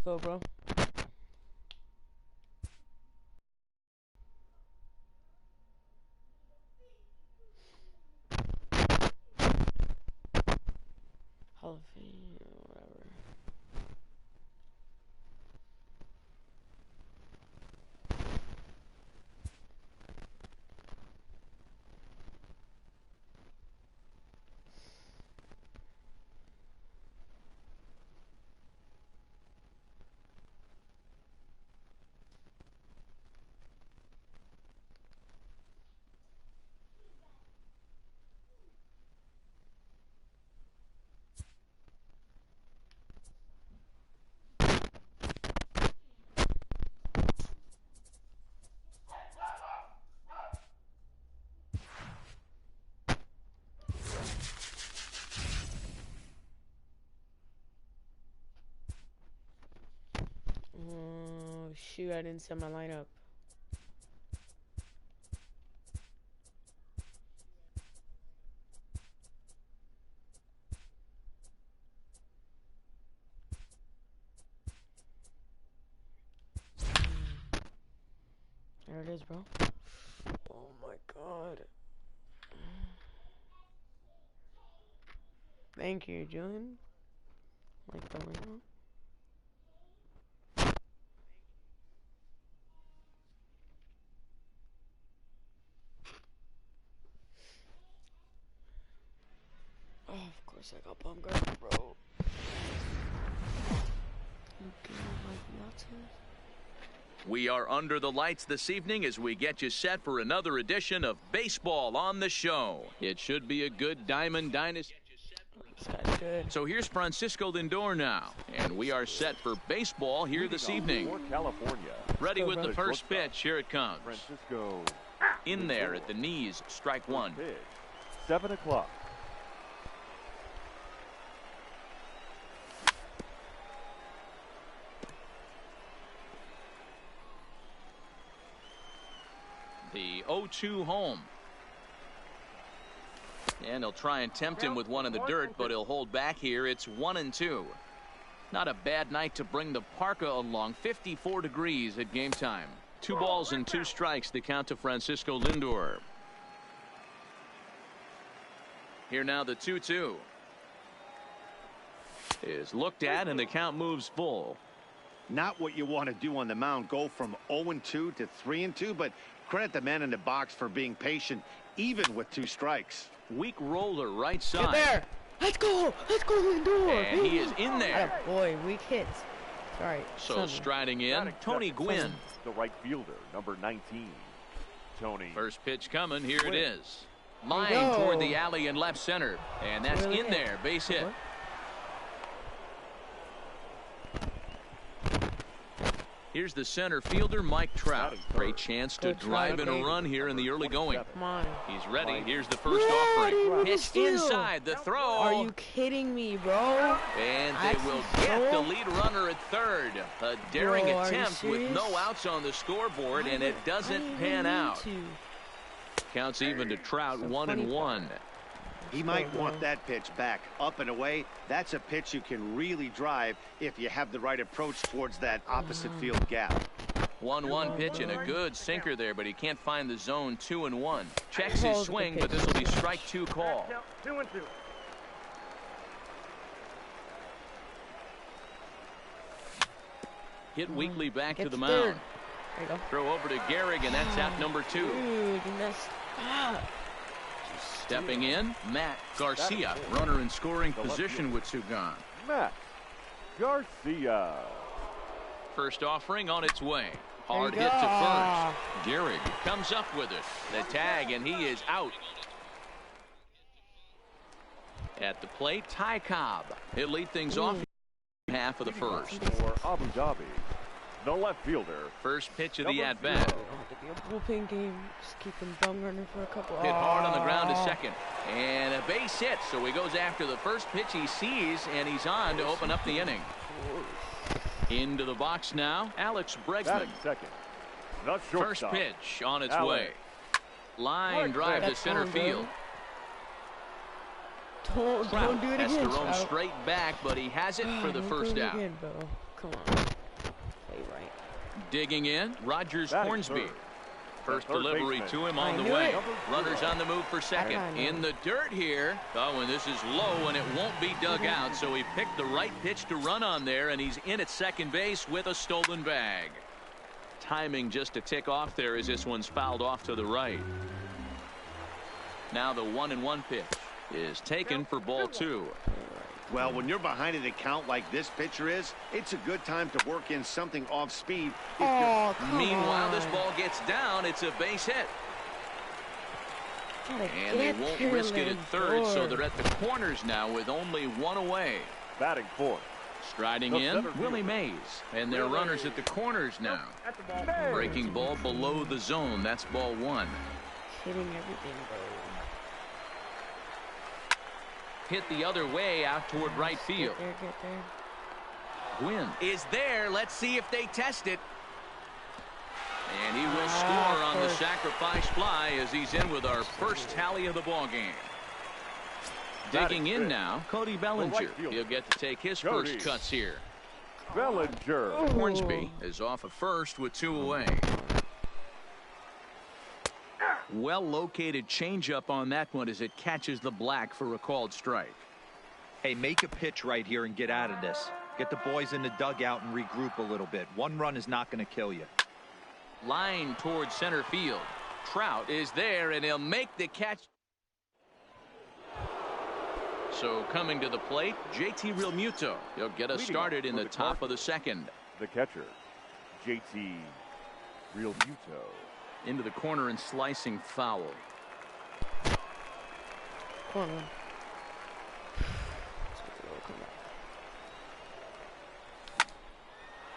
Go, bro. Hall of Fame or whatever. Oh, shoot, I didn't set my lineup. There it is, bro. Oh my god. Thank you, Julian. Like the ring. Oh, of course I got bum guard, bro. We are under the lights this evening as we get you set for another edition of Baseball on the Show. It should be a good Diamond Dynasty. Good. So here's Francisco Lindor now, and we are set for baseball here this evening. California. Ready with the first pitch. Here it comes. Francisco. In there at the knees, strike one. 7 o'clock. The 0-2 home. And he'll try and tempt him with one in the dirt, but he'll hold back here. It's 1-2. Not a bad night to bring the parka along. 54 degrees at game time. 2 balls and 2 strikes, the count to Francisco Lindor. Here now the 2-2 is looked at, and the count moves full. Not what you want to do on the mound. Go from 0-2 to 3-2, but credit the man in the box for being patient, even with 2 strikes. Weak roller right side. Get there. Let's go. Let's go, Lindor. And he is in there. Oh, boy, weak hits. Sorry. So striding in, Tony Gwynn. The right fielder, number 19. Tony. First pitch coming. Here it is. Line toward the alley in left center. And that's in there. Base hit. Here's the center fielder, Mike Trout. Great chance to drive in a run here in the early going. Come on. He's ready. Here's the first offering. Hits inside the throw. Are you kidding me, bro? And they will get the lead runner at third. A daring attempt with no outs on the scoreboard, and it doesn't pan out. Counts even to Trout, 1-1. He might want that pitch back, up and away. That's a pitch you can really drive if you have the right approach towards that opposite field gap. 1-1 pitch and a good sinker there, but he can't find the zone. 2-1. Checks his swing, but this will be strike 2 call. 2-2. Hit weakly back to the There mound. you go. Throw over to Gehrig, and that's out number 2. Dude, you messed up. Stepping in, Matt Garcia. Runner in scoring position with 2 gone. Matt Garcia. First offering on its way. Hard hit to first. Gehrig comes up with it. The tag, and he is out. At the plate, Ty Cobb. He'll lead things off in half of the first. For Abu Dhabi, the left fielder. First pitch of the at-bat. Bullpen game. Just keep him bum running for a couple. Hit hard on the ground to second. And a base hit. So he goes after the first pitch he sees, and he's on to open up the inning. Into the box now, Alex Bregman. Second. First pitch on its way. Line drive to center field. Don't do it again. Has to roam straight back, but he has it for the first out. Again, bro. Come on. Play right. Digging in, Rogers Batting Hornsby. third. First Third delivery baseman. to him I on the knew way. it. Runners on the move for second. I know. In the dirt here. Oh, and this is low, and it won't be dug out, so he picked the right pitch to run on there, and he's in at second base with a stolen bag. Timing just a tick off there as this one's fouled off to the right. Now the 1-1 pitch is taken for ball 2. Well, when you're behind in a count like this pitcher is, it's a good time to work in something off speed. Oh, come Meanwhile, on. this ball gets down. It's a base hit. Gotta And they get won't there, risk it at third, so Lindor. they're at the corners now with only one away. Batting fourth. Striding The in, center Willie fielder. Mays. And they're runners at the corners now. Breaking ball below the zone. That's ball 1. Hitting everything, bro. Hit the other way out toward right field. Get there. Gwynn is there. Let's see if they test it. And he will score on the sacrifice fly as he's in with our first tally of the ball game. Digging in now, Cody Bellinger. He'll get to take his first cuts here. Bellinger. Hornsby is off of first with 2 away. Well located changeup on that one as it catches the black for a called strike. Hey, make a pitch right here and get out of this. Get the boys in the dugout and regroup a little bit. One run is not going to kill you. Line towards center field. Trout is there and he'll make the catch. So coming to the plate, JT Realmuto. He'll get us Leading started off in for the the top of the Cardinals. second. The catcher, JT Realmuto. Into the corner and slicing foul. Come on.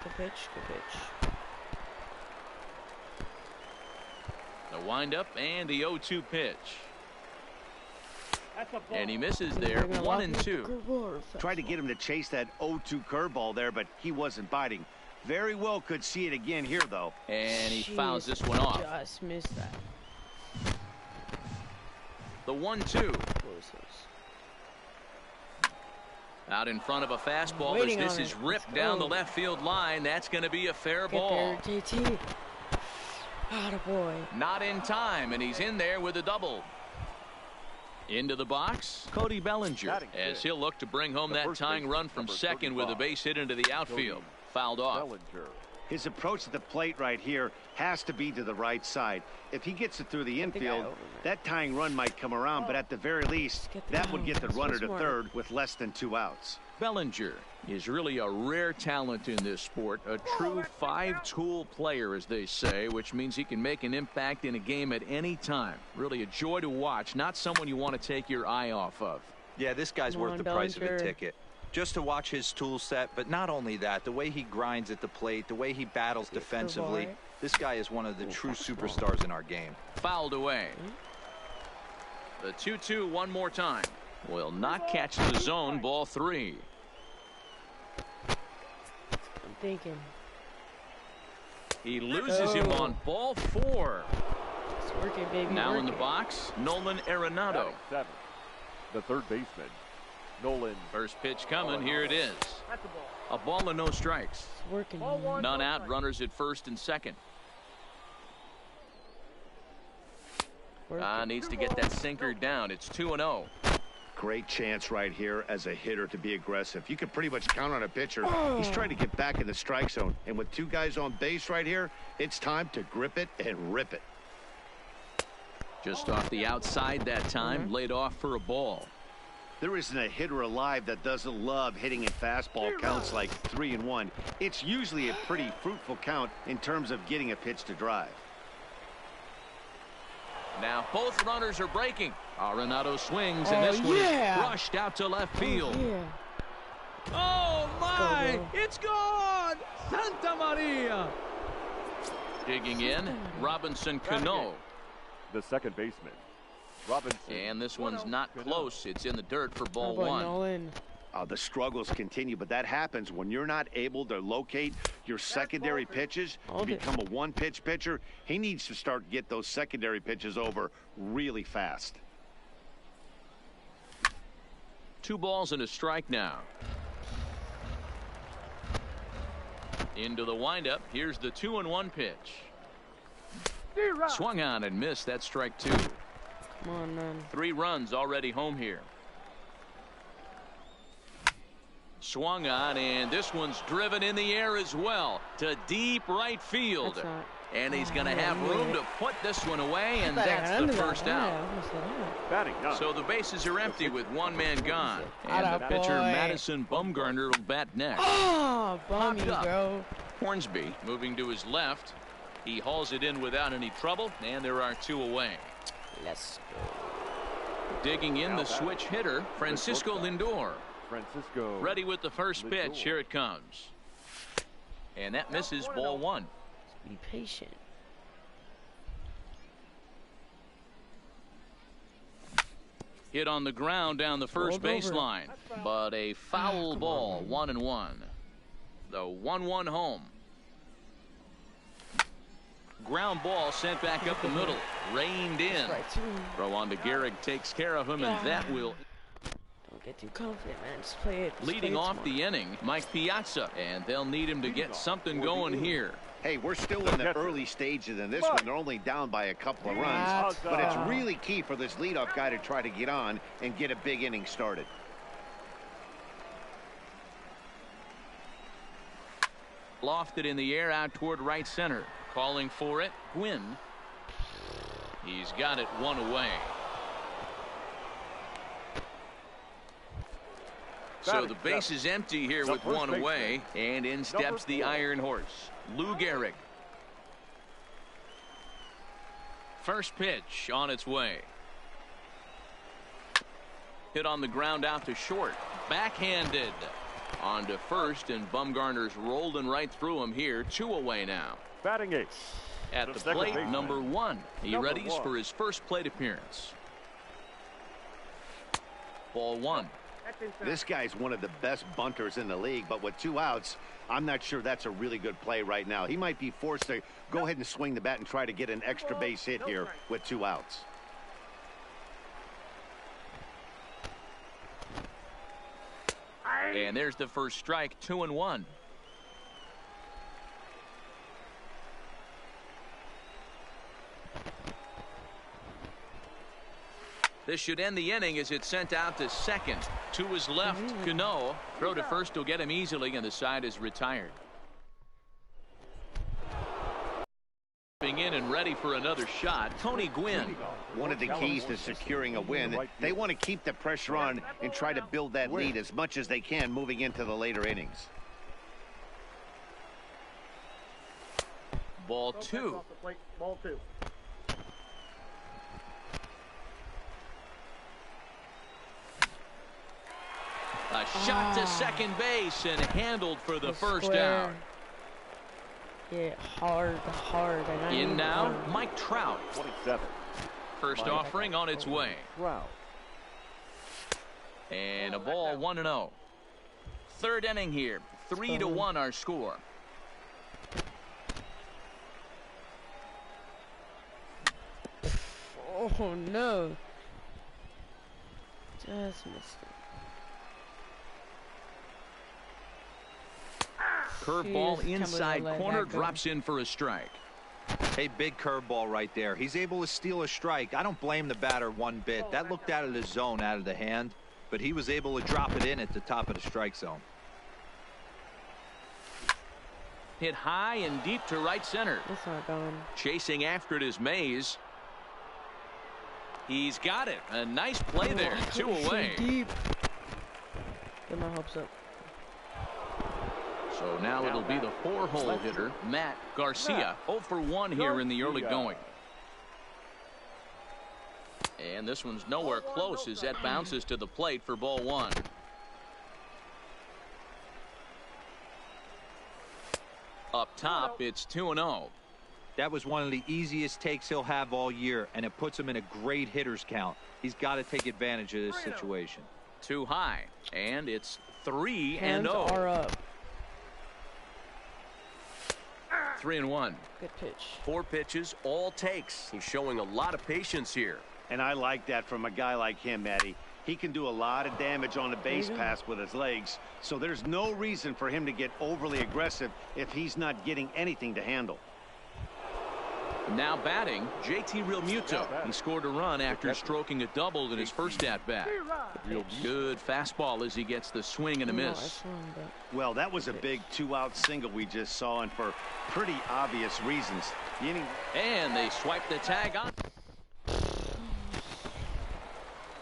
Good pitch, good pitch. The windup and the 0-2 pitch. And he misses there, 1-2. Tried to get him to chase that 0-2 curveball there, but he wasn't biting. Very well could see it again here, though. And he Jeez, fouls this one off. Just missed that. The 1-2. Out in front of a fastball Waiting as this on is it. ripped Let's down go. the left field line. That's going to be a fair Get ball. there, JT. Atta boy. Not in time, and he's in there with a double. Into the box, Cody Bellinger, Batting as fifth. he'll look to bring home The that first tying baseman, run from number second with a 35. base hit into the outfield. Cody Fouled off. Bellinger. His approach to the plate right here has to be to the right side. If he gets it through the Get the guy infield, over that tying run might come around, but at the very least, Get the that guy would get the over. runner So to smart. third with less than 2 outs. Bellinger is really a rare talent in this sport, a true 5-tool player, as they say, which means he can make an impact in a game at any time. Really a joy to watch, not someone you want to take your eye off of. Yeah, this guy's Come worth on, the price of a Bellinger. ticket. Just to watch his tool set, but not only that, the way he grinds at the plate, the way he battles defensively, right? this guy is one of the true superstars in our game. Fouled away. The 2-2 one more time. Will not catch the zone, ball 3. I'm thinking. He loses him Oh. on ball 4. It's working, baby. Now in the working. box, Nolan Arenado. Batting seventh. The third baseman, Nolan. First pitch coming, here it is. A ball and no strikes. It's working. None out, runners at first and second. Needs to get that sinker down. It's 2-0. Great chance right here as a hitter to be aggressive. You can pretty much count on a pitcher. He's trying to get back in the strike zone. And with 2 guys on base right here, it's time to grip it and rip it. Just off the outside that time, laid off for a ball. There isn't a hitter alive that doesn't love hitting in fastball counts like 3-1. It's usually a pretty fruitful count in terms of getting a pitch to drive. Now both runners are breaking. Arenado swings, and this one yeah. is brushed out to left field. Yeah. Oh my! bro. It's gone! Santa Maria! Digging in, Robinson Cano. The second baseman, Robinson. And this one's not close. It's in the dirt for How ball about 1. Nolan? The struggles continue, but that happens when you're not able to locate your secondary pitches. To Hold it. become a one-pitch pitcher, he needs to start to get those secondary pitches over really fast. 2 balls and a strike now. Into the windup. Here's the 2-1 pitch. Swung on and missed. That's strike 2. Come on, man. 3 runs already home here. Swung on, and this one's driven in the air as well to deep right field. And he's going to have room to put this one away, and that's the first out. So the bases are empty with 1 man gone. And the pitcher, Madison Bumgarner, will bat next. Oh, bum you, bro. Hornsby moving to his left. He hauls it in without any trouble, and there are 2 away. Let's go. Digging in the switch hitter, Francisco Lindor. Ready with the first pitch. Here it comes. And that misses, ball 1. Be patient. Hit on the ground down the first baseline, but a foul ball. 1-1. The 1-1 home. Ground ball sent back up the middle. Reined in. Throw on to Gehrig, takes care of him, and that will. Don't get too confident, man. Just play it. Leading off the inning, Mike Piazza, and they'll need him to get something going here. Hey, we're still in the early stages in this one. They're only down by a couple of runs, but it's really key for this leadoff guy to try to get on and get a big inning started. Lofted in the air out toward right center. Calling for it, Gwynn. He's got it 1 away. So the base is empty here with 1 away, and in steps the Iron Horse, Lou Gehrig. First pitch on its way. Hit on the ground out to short. Backhanded. On to first, and Bumgarner's rolling right through him here. 2 away now. Batting 8. At the plate, number 1. He readies for his first plate appearance. Ball 1. This guy's one of the best bunters in the league, but with 2 outs, I'm not sure that's a really good play right now. He might be forced to go ahead and swing the bat and try to get an extra base hit here with 2 outs. And there's the first strike. 2-1. This should end the inning as it's sent out to second. To his left, Cano. Throw to first will get him easily, and the side is retired. In and ready for another shot, Tony Gwynn. One of the keys to securing a win, they want to keep the pressure on and try to build that lead as much as they can moving into the later innings. Ball 2. Ball 2. A shot to second base and handled for the first out. Yeah, hard. In now, Mike Trout. 27. First offering on its way. Trout. And a ball 1-0. Third inning here. 3-1 our score. Oh no. Just missed it. Curveball inside corner, drops in for a strike. Hey, big curveball right there. He's able to steal a strike. I don't blame the batter one bit. That looked out of the zone, out of the hand, but he was able to drop it in at the top of the strike zone. Hit high and deep to right center. It's not going. Chasing after it is Mays. He's got it. A nice play there. 2 away. Deep. Get my hopes up. So now it'll be the 4-hole hitter, Matt Garcia. 0 for 1 here in the early going. And this one's nowhere close as that bounces to the plate for ball 1. Up top, it's 2-0. That was one of the easiest takes he'll have all year, and it puts him in a great hitter's count. He's got to take advantage of this situation. Too high, and it's 3-0. Hands are up. 3-1. Good pitch. 4 pitches, all takes. He's showing a lot of patience here. And I like that from a guy like him, Eddie. He can do a lot of damage on the base pass with his legs, so there's no reason for him to get overly aggressive if he's not getting anything to handle. Now batting, JT Realmuto. He scored a run after stroking a double in his first at-bat. Good fastball as he gets the swing and a miss. Well, that was a big 2-out single we just saw, and for pretty obvious reasons. And they swipe the tag on.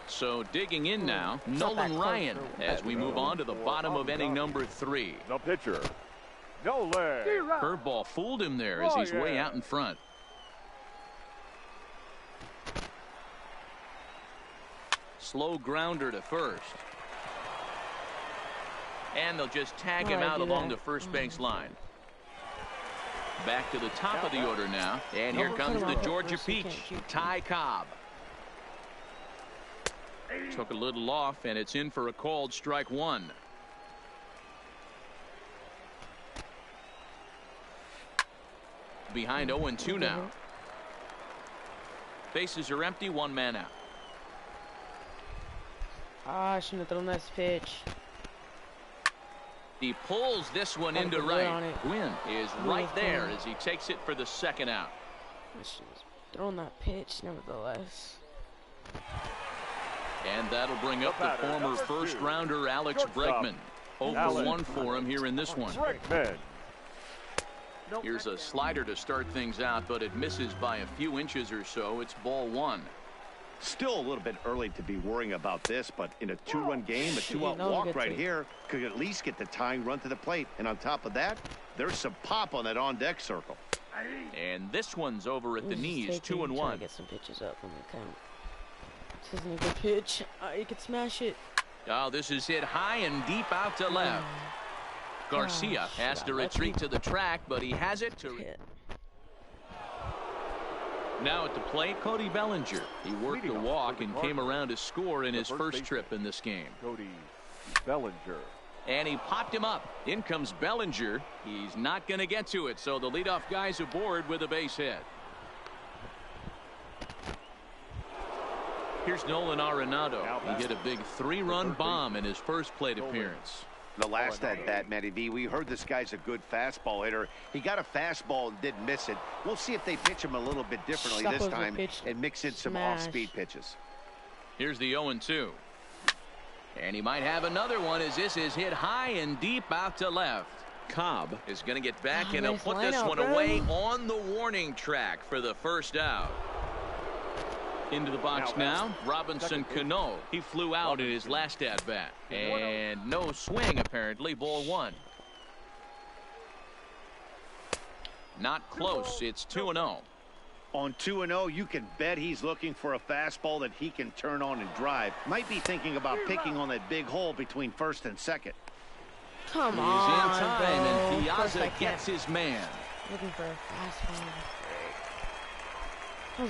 So digging in now, Nolan Ryan as we move on to the bottom of inning number 3. The pitcher, Nolan. Curveball fooled him there as he's way out in front. Slow grounder to first. And they'll just tag him out along the first base line. Back to the top of the order now. And here comes the Georgia Peach, Ty Cobb. Took a little off, and it's in for a called strike 1. Behind 0-2 now. Bases are empty, 1 man out. I shouldn't have thrown this pitch. He pulls this one into right. Gwynn is right there as he takes it for the second out. I should have thrown that pitch, nevertheless. And that'll bring up the former first-rounder Alex Bregman. 0-1 for him here in this one. Here's a slider to start things out, but it misses by a few inches or so. It's ball 1. Still a little bit early to be worrying about this, but in a 2-run game, a 2-out walk right here could at least get the tying run to the plate. And on top of that, there's some pop on that on-deck circle. And this one's over at the knees, 2-1. Get some pitches up when they count. This isn't a good pitch. You could smash it. Oh, this is hit high and deep out to left. Garcia has to retreat to the track, but he has it to hit. Now at the plate, Cody Bellinger. He worked a walk and came around to score in his first trip in this game. Cody Bellinger. And he popped him up. In comes Bellinger. He's not going to get to it, so the leadoff guy's aboard with a base hit. Here's Nolan Arenado. He hit a big 3-run bomb in his first plate appearance. The last at-bat, Matty V, we heard this guy's a good fastball hitter. He got a fastball and didn't miss it. We'll see if they pitch him a little bit differently this time and mix in some off-speed pitches. Here's the 0-2. And he might have another one as this is hit high and deep out to left. Cobb is going to get back and he'll put this one away on the warning track for the first out. Into the box now, Robinson Cano. He flew out in his last at-bat. And no swing, apparently, ball 1. Not close. It's 2-0. On 2-0, you can bet he's looking for a fastball that he can turn on and drive. Might be thinking about picking on that big hole between first and second. Come on, he's in time, and Piazza gets his man. Looking for a fastball.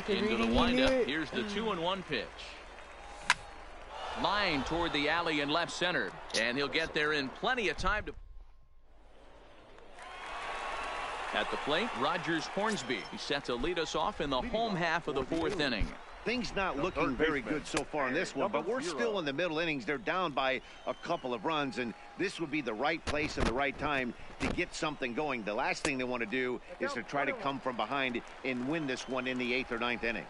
Into the windup. Here's the 2-1 pitch. Line toward the alley in left center, and he'll get there in plenty of time to. At the plate, Rogers Hornsby. He's set to lead us off in the home half of the 4th inning. Things not looking very good so far in this one, but we're still in the middle innings. They're down by a couple of runs, and this would be the right place and the right time to get something going. The last thing they want to do is to try to come from behind and win this one in the 8th or 9th inning.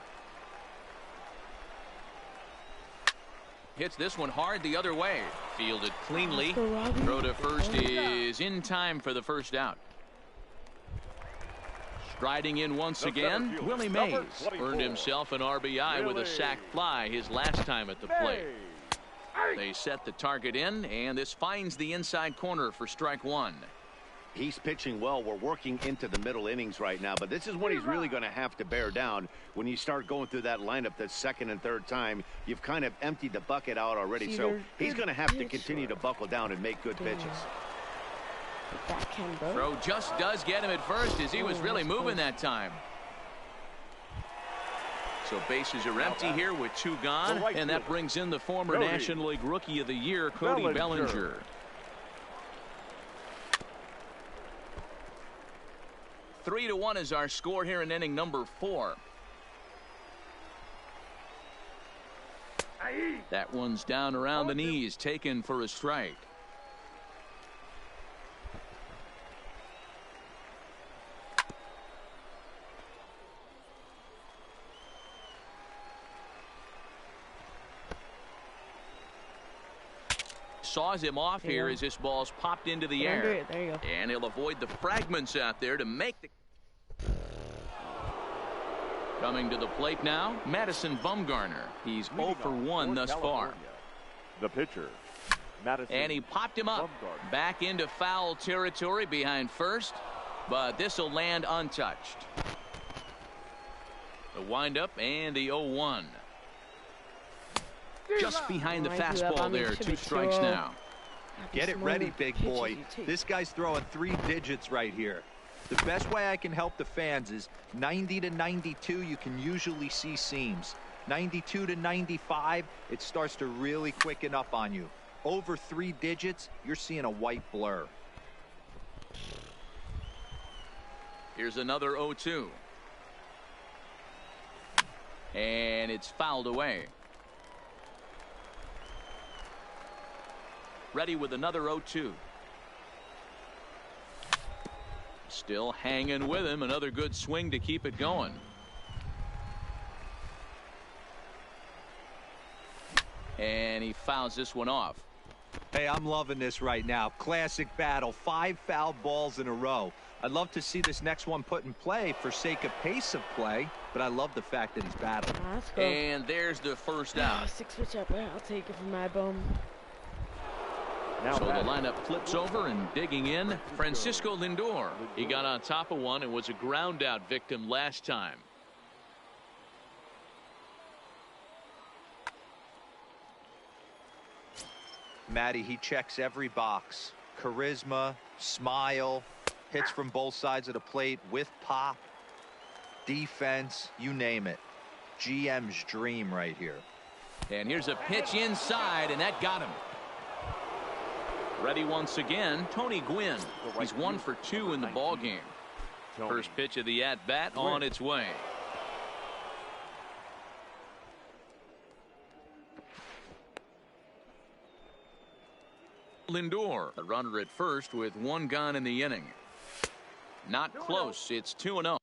Hits this one hard the other way. Fielded cleanly. Throw to first is in time for the first out. Striding in once again, Willie Mays earned himself an RBI with a sac fly his last time at the plate. They set the target in, and this finds the inside corner for strike 1. He's pitching well. We're working into the middle innings right now, but this is when he's really going to have to bear down. When you start going through that lineup that second and third time, you've kind of emptied the bucket out already, so he's going to have to continue to buckle down and make good pitches. Throw just does get him at first as he was really moving that time. So bases are empty here with 2 gone, and that brings in the former National League Rookie of the Year, Cody Bellinger. Three to 1 is our score here in inning number 4. That one's down around the knees, taken for a strike. Saws him off here as this ball's popped into the air. There you go. And he'll avoid the fragments out there to make the... Coming to the plate now, Madison Bumgarner. He's 0 for 1 thus far. The pitcher, Madison. And he popped him up. Back into foul territory behind first, but this will land untouched. The windup and the 0-1. Just behind the fastball there. 2 strikes now. Get it ready, big boy. This guy's throwing 3 digits right here. The best way I can help the fans is 90 to 92, you can usually see seams. 92 to 95, it starts to really quicken up on you. Over 3 digits, you're seeing a white blur. Here's another 0-2. And it's fouled away. Ready with another 0-2. Still hanging with him. Another good swing to keep it going. And he fouls this one off. Hey, I'm loving this right now. Classic battle. 5 foul balls in a row. I'd love to see this next one put in play for sake of pace of play, but I love the fact that he's battling. And there's the first out. 6 pitch up. I'll take it from my bum. So the lineup flips over and digging in, Francisco Lindor. He got on top of one and was a ground out victim last time. Matty, he checks every box. Charisma, smile, hits from both sides of the plate with pop, defense, you name it. GM's dream right here. And here's a pitch inside, and that got him. Ready once again, Tony Gwynn. He's 1 for 2 in the ball game. First pitch of the at-bat on its way. Lindor, a runner at first with 1 gone in the inning. Not close. It's 2-0.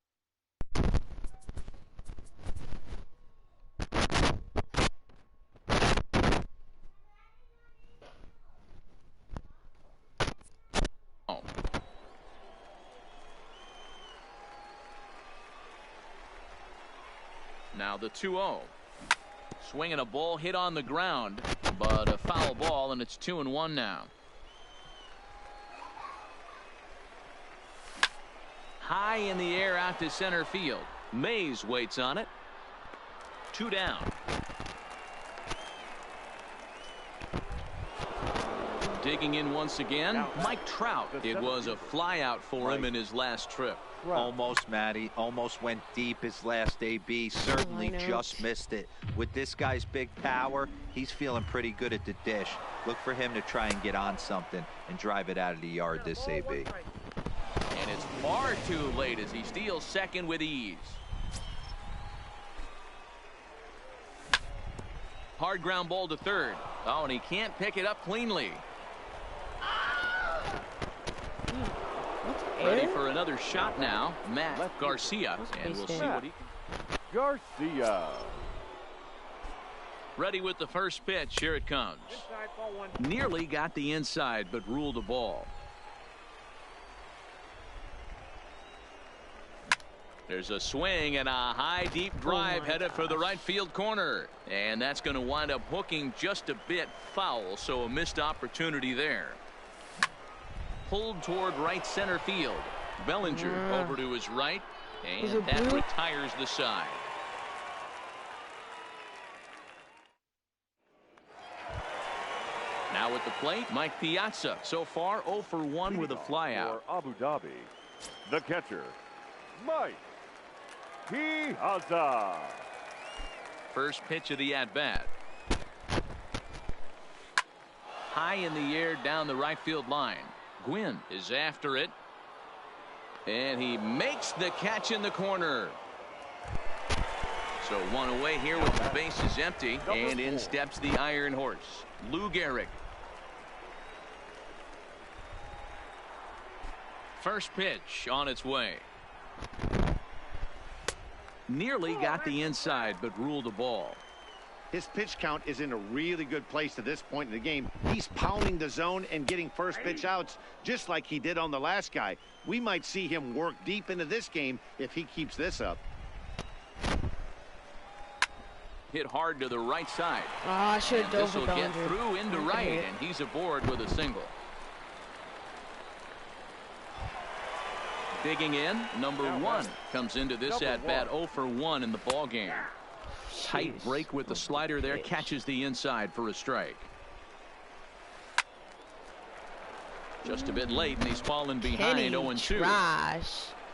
Now the 2-0. Swinging a ball hit on the ground, but a foul ball, and it's 2-1 now. High in the air out to center field. Mays waits on it. 2 down. Digging in once again, Mike Trout. It was a fly out for him in his last trip. Almost, Matty. Almost went deep his last AB. Certainly just missed it. With this guy's big power, he's feeling pretty good at the dish. Look for him to try and get on something and drive it out of the yard this AB. And it's far too late as he steals second with ease. Hard ground ball to third. Oh, and he can't pick it up cleanly. Ready for another shot now, Matt Garcia, and we'll see what he can. Garcia. Ready with the first pitch. Here it comes. Nearly got the inside, but ruled a ball. There's a swing and a high deep drive headed for the right field corner, and that's going to wind up hooking just a bit foul, so a missed opportunity there. Pulled toward right center field. Bellinger over to his right, and that retires the side. Now at the plate, Mike Piazza. So far 0 for 1 with a flyout. For Abu Dhabi, the catcher, Mike Piazza. First pitch of the at-bat. High in the air down the right field line. Gwynn is after it, and he makes the catch in the corner. So one away here with the bases empty, and in steps the Iron Horse, Lou Gehrig. First pitch on its way. Nearly got the inside, but ruled the ball. His pitch count is in a really good place at this point in the game. He's pounding the zone and getting first pitch outs just like he did on the last guy. We might see him work deep into this game if he keeps this up. Hit hard to the right side. I should have dove This will with get Bellinger. through into right, and he's aboard with a single. Digging in, number 1 comes into this at-bat 0 for 1 in the ball game. Tight break with the slider there, catches the inside for a strike. Just a bit late, and he's fallen behind 0-2.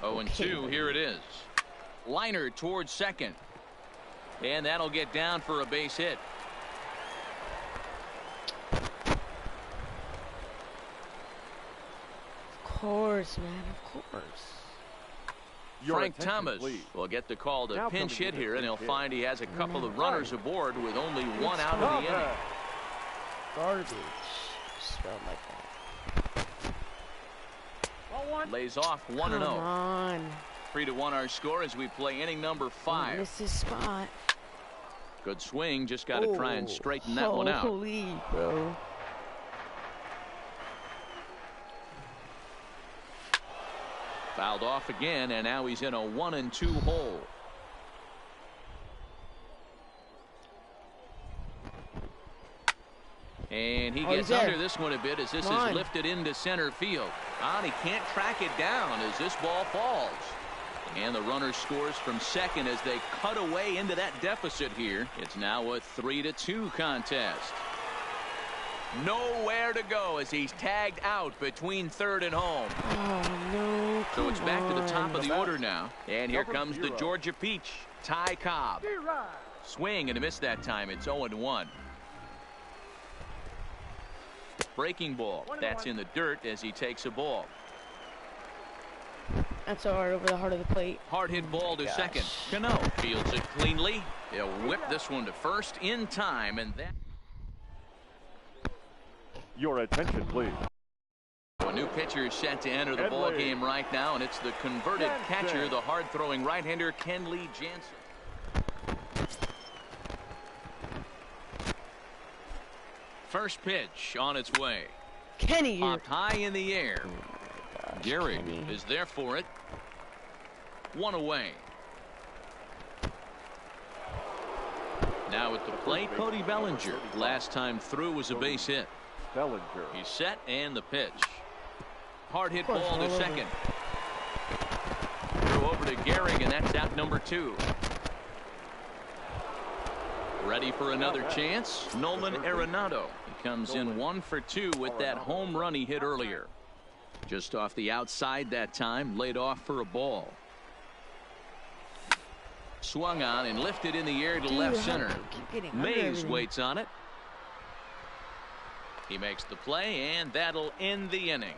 0-2, here it is. Liner towards second. And that'll get down for a base hit. Of course, man, of course. Frank Thomas will get the call to pinch hit here, and he'll find he has a couple of runners aboard with only one out of the inning. Garbage. Spelled like that. Lays off 1-0. Come on. 3-1 our score as we play inning number 5. Miss his spot. Good swing, just got to try and straighten that one out. Holy, bro. Fouled off again, and now he's in a 1-2 hole. And he gets under this one a bit as this is lifted into center field. And he can't track it down as this ball falls. And the runner scores from second as they cut away into that deficit here. It's now a 3-2 contest. Nowhere to go as he's tagged out between third and home. Oh, no. So it's back to the top of the order now. And here comes the Georgia Peach, Ty Cobb. Swing and a miss that time. It's 0-1. Breaking ball. That's in the dirt as he takes a ball. That's hard over the heart of the plate. Hard hit ball to second. Cano fields it cleanly. He'll whip this one to first in time, and that. Your attention, please. A new pitcher is set to enter the ball game right now, and it's the converted catcher, the hard-throwing right-hander Kenley Jansen. First pitch on its way. Kenny, popped high in the air. Gehrig is there for it. One away. Now at the plate, Cody Bellinger. Last time through was a base hit. Bellinger. He's set, and the pitch. Hard hit ball to second. Throw over to Gehrig, and that's out number 2. Ready for another chance. Nolan Arenado. He comes in 1 for 2 with that home run he hit earlier. Just off the outside that time, laid off for a ball. Swung on and lifted in the air to left center. Mays waits on it. He makes the play, and that'll end the inning.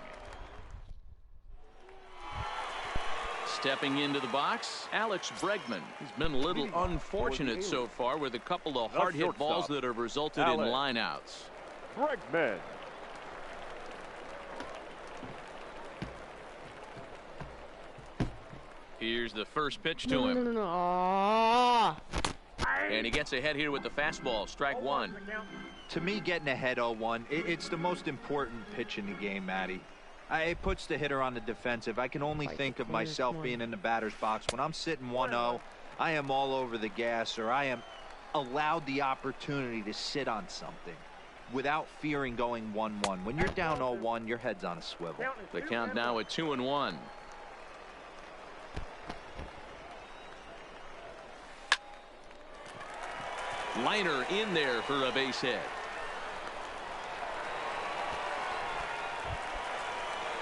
Stepping into the box, Alex Bregman. He's been a little unfortunate so far with a couple of hard hit balls that have resulted in lineouts. Bregman. Here's the first pitch to him. And he gets ahead here with the fastball. Strike 1. To me, getting ahead 0-1, it's the most important pitch in the game, Matty. It puts the hitter on the defensive. I can only think of myself being in the batter's box. When I'm sitting 1-0, I am all over the gas, or I am allowed the opportunity to sit on something without fearing going 1-1. When you're down 0-1, your head's on a swivel. The count now at 2-1. Liner in there for a base hit.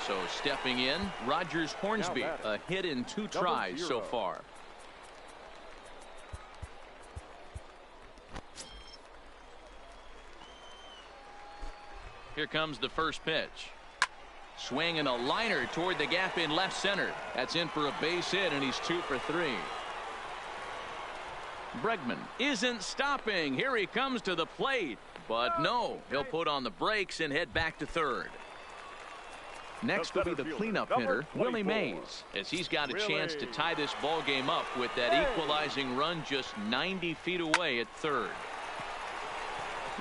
So stepping in, Rogers Hornsby, a hit in 2 tries so far. Here comes the first pitch. Swing and a liner toward the gap in left center. That's in for a base hit, and he's 2 for 3. Bregman isn't stopping. Here he comes to the plate. But no, he'll put on the brakes and head back to third. Next will be the cleanup hitter, Willie Mays, as he's got a chance to tie this ball game up with that equalizing run just 90 feet away at third.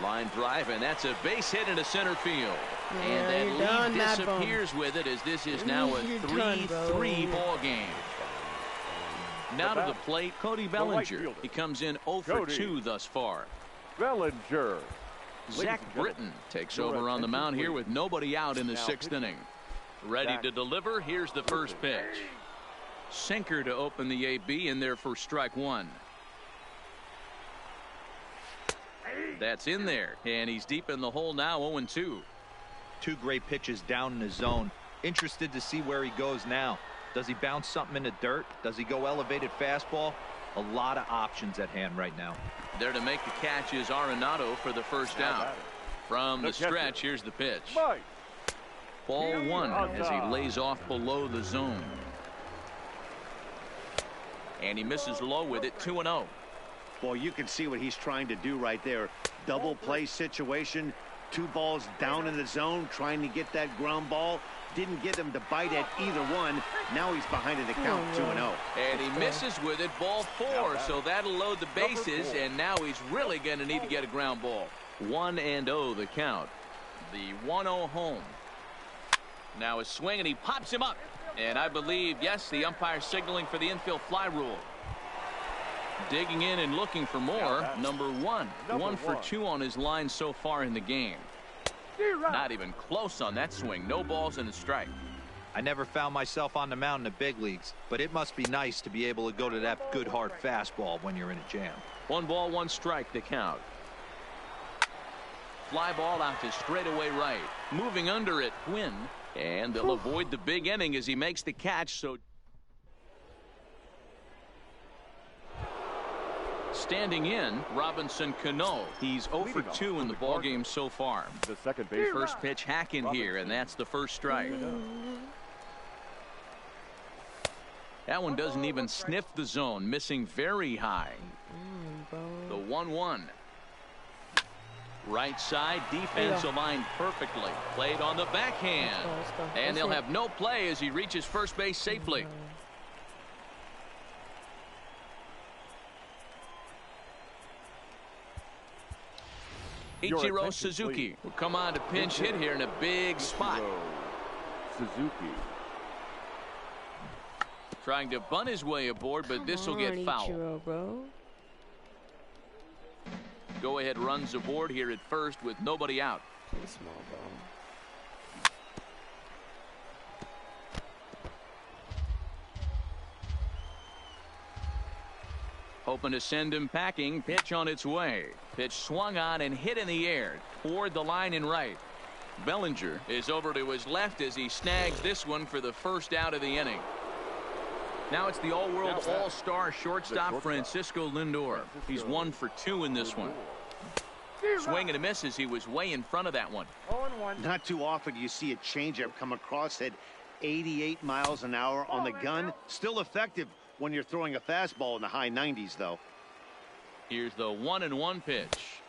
Line drive, and that's a base hit into center field. And that lead disappears with it, as this is now a 3-3 ball game. Now to the plate, Cody Bellinger. He comes in 0 for 2 thus far. Bellinger. Zach Britton takes over on the mound here with nobody out in the 6th inning. Ready to deliver. Here's the first pitch. Sinker to open the AB, in there for strike one. That's in there, and he's deep in the hole now, 0-2. Two great pitches down in the zone. Interested to see where he goes now. Does he bounce something in the dirt? Does he go elevated fastball? A lot of options at hand right now. There to make the catch is Arenado for the first out. From the stretch, here's the pitch. Ball one as he lays off below the zone. And he misses low with it, 2-0. Boy, you can see what he's trying to do right there. Double play situation. 2 balls down in the zone, trying to get that ground ball. Didn't get him to bite at either one. Now he's behind in the count, 2-0. And he misses with it, ball 4. So that'll load the bases, and now he's really going to need to get a ground ball. 1-0 the count. The 1-0 home. Now a swing, and he pops him up. And I believe, yes, the umpire signaling for the infield fly rule. Digging in and looking for more. Number 1. 1 for 2 on his line so far in the game. Not even close on that swing. No balls and a strike. I never found myself on the mound in the big leagues, but it must be nice to be able to go to that good hard fastball when you're in a jam. 1 ball, 1 strike the count. Fly ball out to straightaway right. Moving under it, Quinn. And they'll avoid the big inning as he makes the catch. So standing in, Robinson Cano. He's 0 for 2 in the ballgame so far. The second base. First pitch hacking here, and that's the first strike. That one doesn't even sniff the zone, missing very high. The 1-1. Right side, defense aligned perfectly. Played on the backhand. And they'll have no play as he reaches first base safely. Ichiro Suzuki will come on to pinch hit here in a big spot. Suzuki. Trying to bunt his way aboard, but this will get foul. Go ahead runs aboard here at first with nobody out. Small ball. Hoping to send him packing. Pitch on its way. Pitch swung on and hit in the air toward the line in right. Bellinger is over to his left as he snags this one for the first out of the inning. Now it's the all-world all-star shortstop Francisco Lindor. He's 1 for 2 in this one. Swing and a miss as he was way in front of that one. Not too often you see a changeup come across at 88 miles an hour on the gun. Still effective when you're throwing a fastball in the high 90s, though. Here's the 1-1 pitch.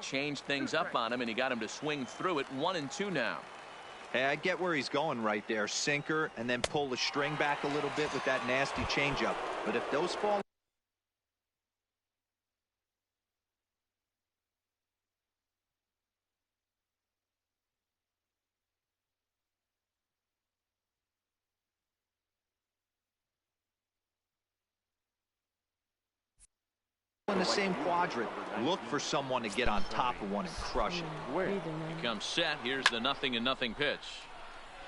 Changed things up on him, and he got him to swing through it. 1-2 now. Hey, I get where he's going right there. Sinker, and then pull the string back a little bit with that nasty changeup. But if those fall in the same quadrant, look for someone to get on top of one and crush it. He comes set. Here's the 0-0 pitch.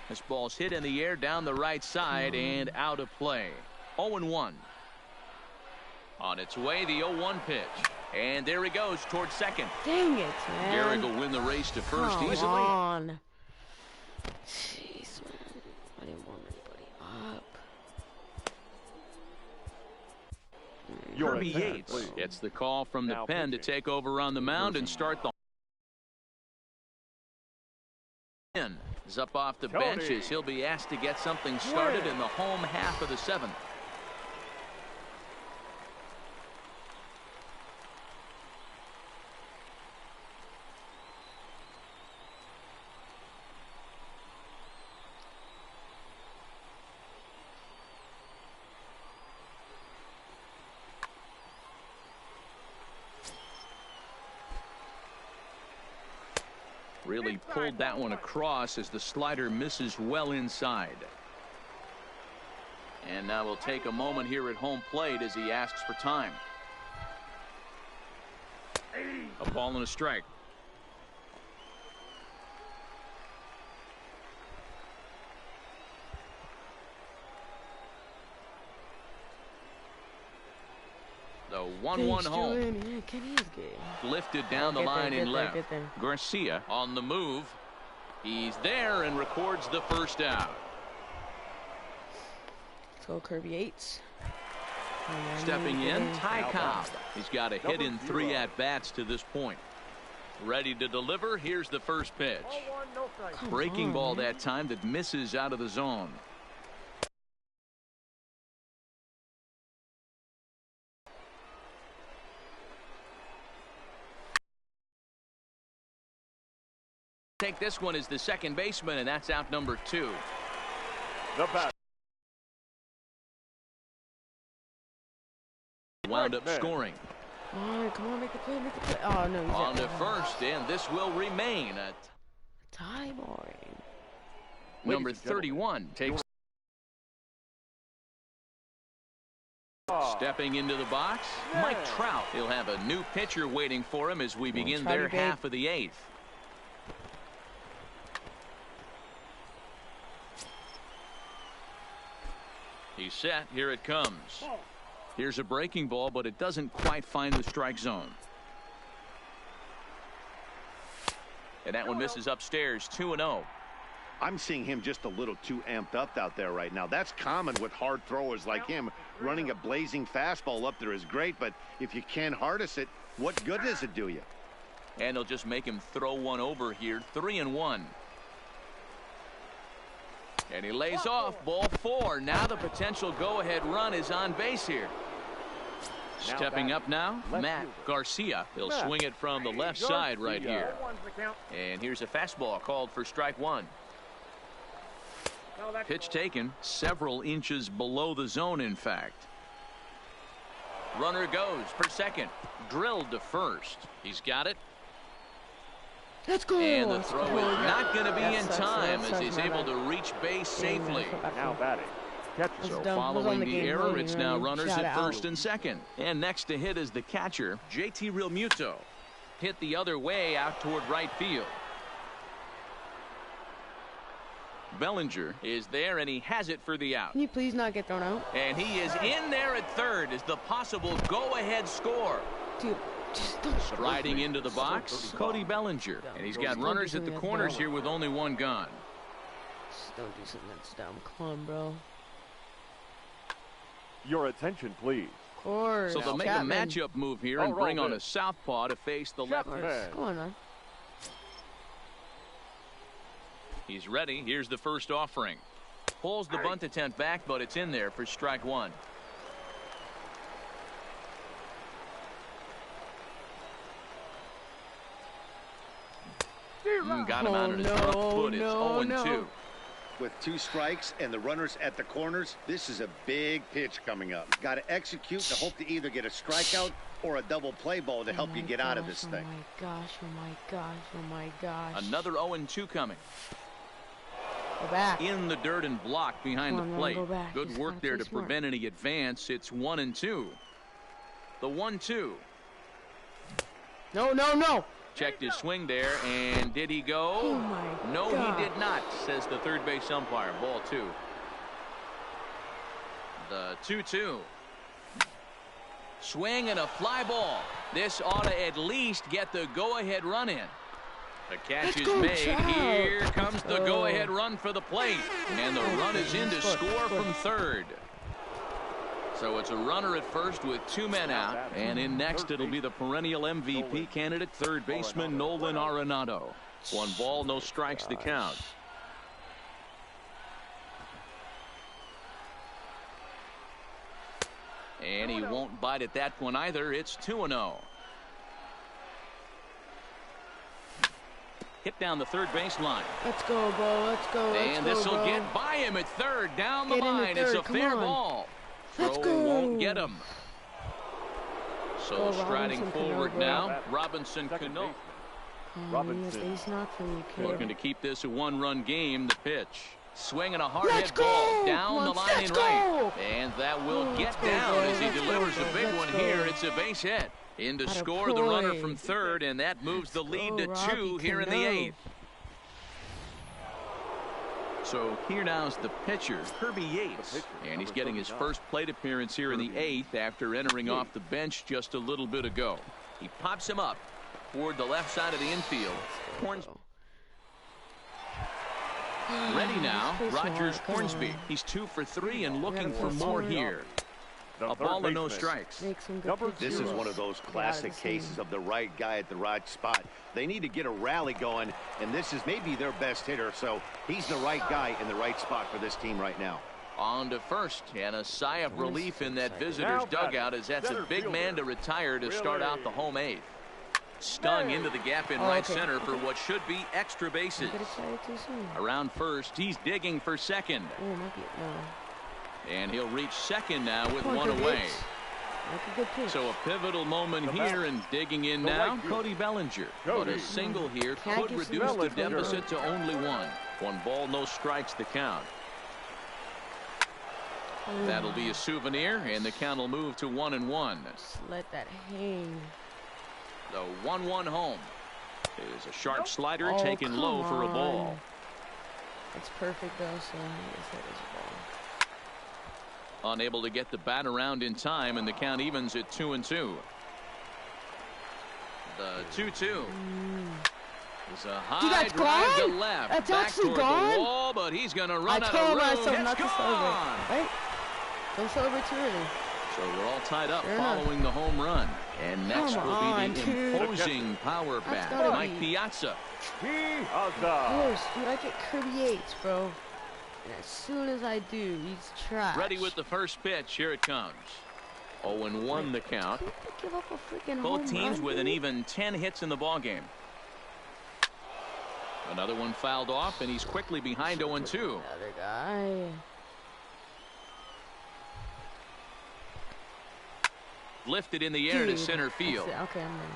This ball's hit in the air down the right side and out of play. 0-1. On its way, the 0-1 pitch. And there he goes towards second. Dang it, man. Gehrig will win the race to first easily. Come on. Jeez, man. I didn't warm anybody up. Kirby Yates gets the call from the pen to take over on the mound and start the is up off the bench as he'll be asked to get something started in the home half of the 7th. Really pulled that one across as the slider misses well inside. And now we'll take a moment here at home plate as he asks for time. A ball and a strike. The 1-1 home. Lifted down the line in left. Garcia on the move. He's there and records the first out. Let's go Kirby Yates. Stepping in, Ty Cobb. He's got a hit in 3 at-bats to this point. Ready to deliver. Here's the first pitch. Breaking ball that time that misses out of the zone. Take this one as the second baseman, and that's out number 2. The bat. Wound up scoring. Come on, make the play, make the play. Oh, no. On to first, and this will remain a tie ball. Number 31 takes. Stepping into the box, Mike Trout. He'll have a new pitcher waiting for him as we begin their half of the 8th. He's set. Here it comes. Here's a breaking ball, but it doesn't quite find the strike zone. And that one misses upstairs. 2-0. I'm seeing him just a little too amped up out there right now. That's common with hard throwers like him. Running a blazing fastball up there is great, but if you can't harness it, what good does it do you? And they'll just make him throw one over here. 3-1. And he lays off. Ball 4. Now the potential go-ahead run is on base here. Stepping up now, Matt Garcia. He'll swing it from the left side right here. And here's a fastball called for strike 1. Pitch taken several inches below the zone, in fact. Runner goes for second. Drilled to first. He's got it. Let's go. And the throw is not going to be in time as he's able to reach base safely. Now batting. So following the error, it's now runners at first and second. And next to hit is the catcher, JT Realmuto. Hit the other way out toward right field. Bellinger is there, and he has it for the out. Can you please not get thrown out? And he is in there at third as the possible go-ahead score. Dude. Striding into the box, Cody Bellinger. And he's got runners at the corners here with only one gone. Just don't do something that's dumb. Come on, bro. Your attention, please. Of course. So they'll make a matchup move here and bring on a southpaw to face the left. Come on, man. He's ready. Here's the first offering. Pulls the bunt attempt back, but it's in there for strike 1. Got him out of his front foot. It's 0-2. With 2 strikes and the runners at the corners, this is a big pitch coming up. Got to execute to hope to either get a strikeout or a double play ball to help you get out of this thing. Oh my gosh, oh my gosh, oh my gosh. Another 0-2 coming. Go back. In the dirt and blocked behind the plate. Good work there to prevent any advance. It's 1-2. The 1-2. No. Checked his swing there, and did he go? Oh my no, gosh. he did not, says the third base umpire. Ball 2. The 2-2. Swing and a fly ball. This ought to at least get the go-ahead run in. The catch is made. Here comes the go-ahead run for the plate. And the run is in to score from third. So it's a runner at first with 2 men out. And in next, it'll be the perennial MVP candidate, third baseman Nolan Arenado. 1 ball, no strikes to count. And he won't bite at that one either. It's 2-0. Hit down the third baseline. Let's go, bro. Let's go. And this will get by him at third. Down the line. It's a fair ball. Throw won't get him. So striding forward now, Robinson Cano. Robinson. Ace knock from you, kid. Looking to keep this a one-run game. The pitch. Swinging a hard Let's hit go! ball down the line Let's and right. go! And that will get go, down bro. as he Let's delivers go, a big let's one go. here. It's a base hit. In to Atta score the runner boy. from third, and that moves the lead to Robbie 2 here in the Cano. 8th. So here now's the pitcher, Kirby Yates. And he's getting his first plate appearance here in the 8th after entering off the bench just a little bit ago. He pops him up toward the left side of the infield. Horns ready now. Rogers Hornsby. He's 2 for 3 and looking for more here. A ball and no strikes. This is one of those classic cases of the right guy at the right spot. They need to get a rally going, and this is maybe their best hitter, so he's the right guy in the right spot for this team right now. On to first, and a sigh of relief in that visitor's dugout as that's a big man to retire to start out the home 8th. Stung into the gap in right center for what should be extra bases. Around first, he's digging for second. And he'll reach second now with one away. So a pivotal moment here, and digging in now, Cody Bellinger. But a single here could reduce the deficit to only 1. 1 ball, no strikes the count. That'll be a souvenir, and the count will move to 1-1. Just let that hang. The 1-1 home. Is a sharp slider taken low for a ball. It's perfect though, so I guess that is a ball. Unable to get the bat around in time, and the count evens at 2-2. The 2-2 is a high drive to left. That's back actually toward gone? the wall, but he's going to run out told of room. myself It's not to gone. celebrate. Right? Don't celebrate too early. So we're all tied up Fair following the home run. And next Come will on, be the dude. imposing power bat, gotta Mike be- Piazza. Of course, dude, I get Kirby Yates, bro. And as soon as I do, he's trash. Ready with the first pitch. Here it comes. 0-1 the count. Couldn't they give up a freaking Both home teams run, with an dude? even 10 hits in the ballgame. Another one fouled off, and he's quickly behind 0-2. Another guy. Lifted in the air to Dude, center field. that's it. Okay, I'm ready.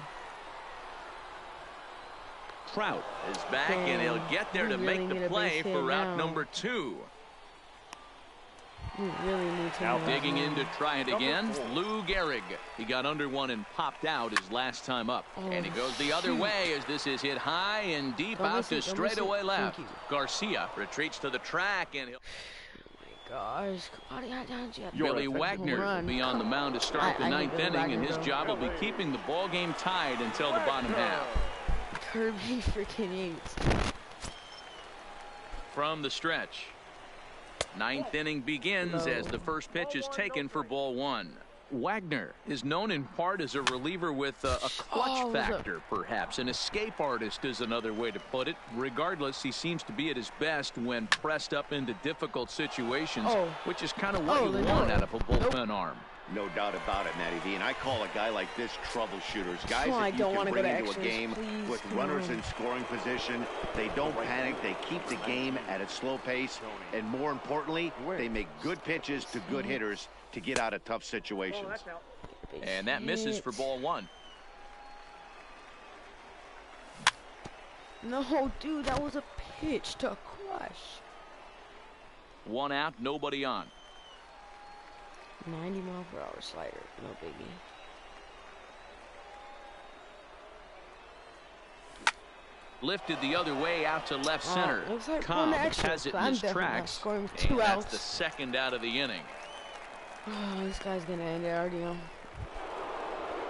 Trout is back, and he'll get there to We make really the need a play base for hit route now. number 2. You really need to Now move Digging on. in to try it again, Lou Gehrig. He got under one and popped out his last time up. And he goes the other way as this is hit high and deep Don't out miss to it, don't miss straightaway it. left. Thank you. Garcia retreats to the track, and he'll Gosh, Billy Wagner will be on the mound to start the I 9th Billy inning, and Wagner, his bro. job will be keeping the ball game tied until the bottom half. Kirby freaking Yates. From the stretch, 9th inning begins as the first pitch is taken for ball 1. Wagner is known in part as a reliever with a clutch factor, perhaps. An escape artist is another way to put it. Regardless, he seems to be at his best when pressed up into difficult situations, which is kind of what you want out of a bullpen arm. No doubt about it, Matty V. And I call a guy like this troubleshooters. Guys Oh, I that you don't can wanna bring go to into a extras, game please. with Come runners on. in scoring position. They don't panic. They keep the game at a slow pace. And more importantly, they make good pitches to good hitters to get out of tough situations. And that misses for ball 1. No, dude, that was a pitch to crush. 1 out, nobody on. 90-mile-per-hour slider, no biggie. Lifted the other way out to left center. Looks like Cobb one extra, has it but in I'm his definitely not tracks. scoring with And 2 that's outs. the second out of the inning. Oh, this guy's gonna end it already.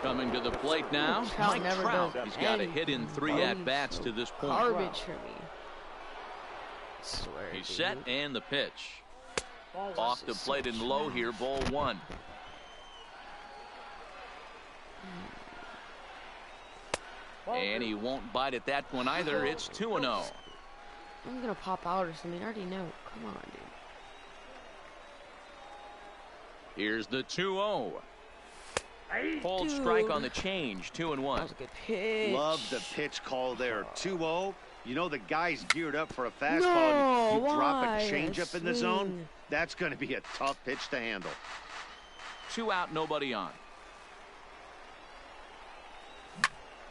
Coming to the plate now, Trout Mike never Trout. does He's got a hit in 3 at-bats to this point. Garbage for me. I swear. He's dude. set and the pitch. Off the plate and low here, ball 1. And he won't bite at that one either. It's 2-0. I'm gonna pop out or something. I already know. Come on, dude. Here's the 2-0. Pulled Dude. strike on the change, 2-1. That was a good pitch. Love the pitch call there. 2-0. You know the guy's geared up for a fastball. No, you drop why? a changeup in the Swing. zone. That's going to be a tough pitch to handle. 2 out, nobody on.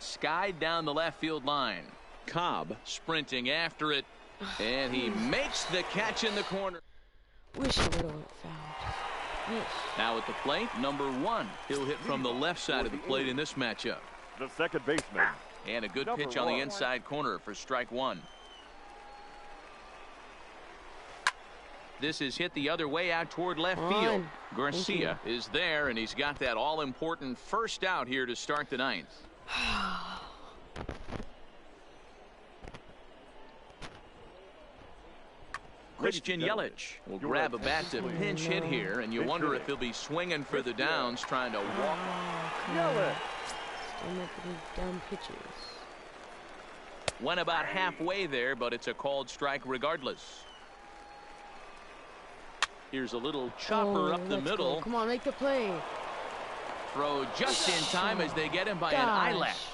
skied down the left field line. Cobb sprinting after it, and he makes the catch in the corner. Wish he would have went foul. Wish. Now at the plate, number 1. He'll hit from the left side of the plate in this matchup. The second baseman. And a good pitch on the inside corner for strike 1. This is hit the other way out toward left field. Garcia is there, and he's got that all-important first out here to start the 9th. Christian Yelich will grab a bat to pinch hit here, and you wonder if he'll be swinging for the downs, trying to walk. Yelich. Still making dumb pitches. Went about halfway there, but it's a called strike regardless. Here's a little chopper up the middle. Go. Come on, make the play. Throw just in time as they get him by an eyelash.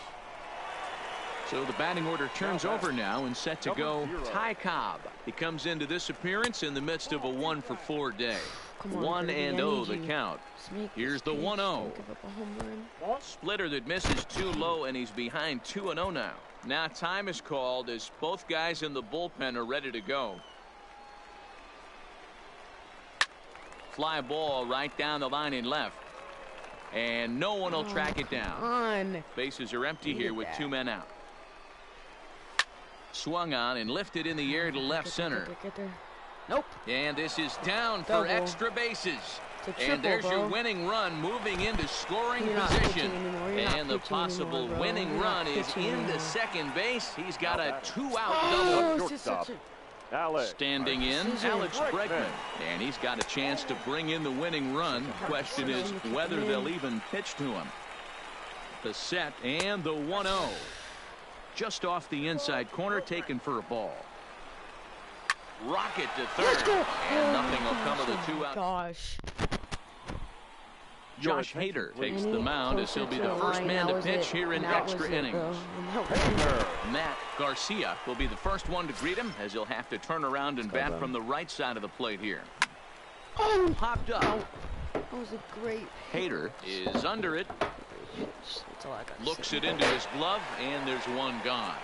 So the batting order turns over now and set to go Ty Cobb. He comes into this appearance in the midst of a 1-for-4 day. 1-0 the count. Here's the 1-0. Splitter that misses too low, and he's behind 2-0 now. Now time is called as both guys in the bullpen are ready to go. Fly ball right down the line in left. And no one will track it down. Bases are empty here with 2 men out. Swung on and lifted in the air to left center. Nope. And this is down for extra bases. And there's your winning run moving into scoring position. And the possible winning run is into second base. He's got a 2-out double. Standing in, Alex Bregman. And he's got a chance to bring in the winning run. The question is whether they'll even pitch to him. The set and the 1-0. Just off the inside corner, taken for a ball. Rocket to third. And nothing will come of the 2-out. Gosh. Josh Hader takes the mound as he'll be the first man to pitch here in extra innings. Matt Garcia will be the first one to greet him as he'll have to turn around and bat from the right side of the plate here. Popped up. That was a great Hader is under it. Looks it into his glove, and there's one gone.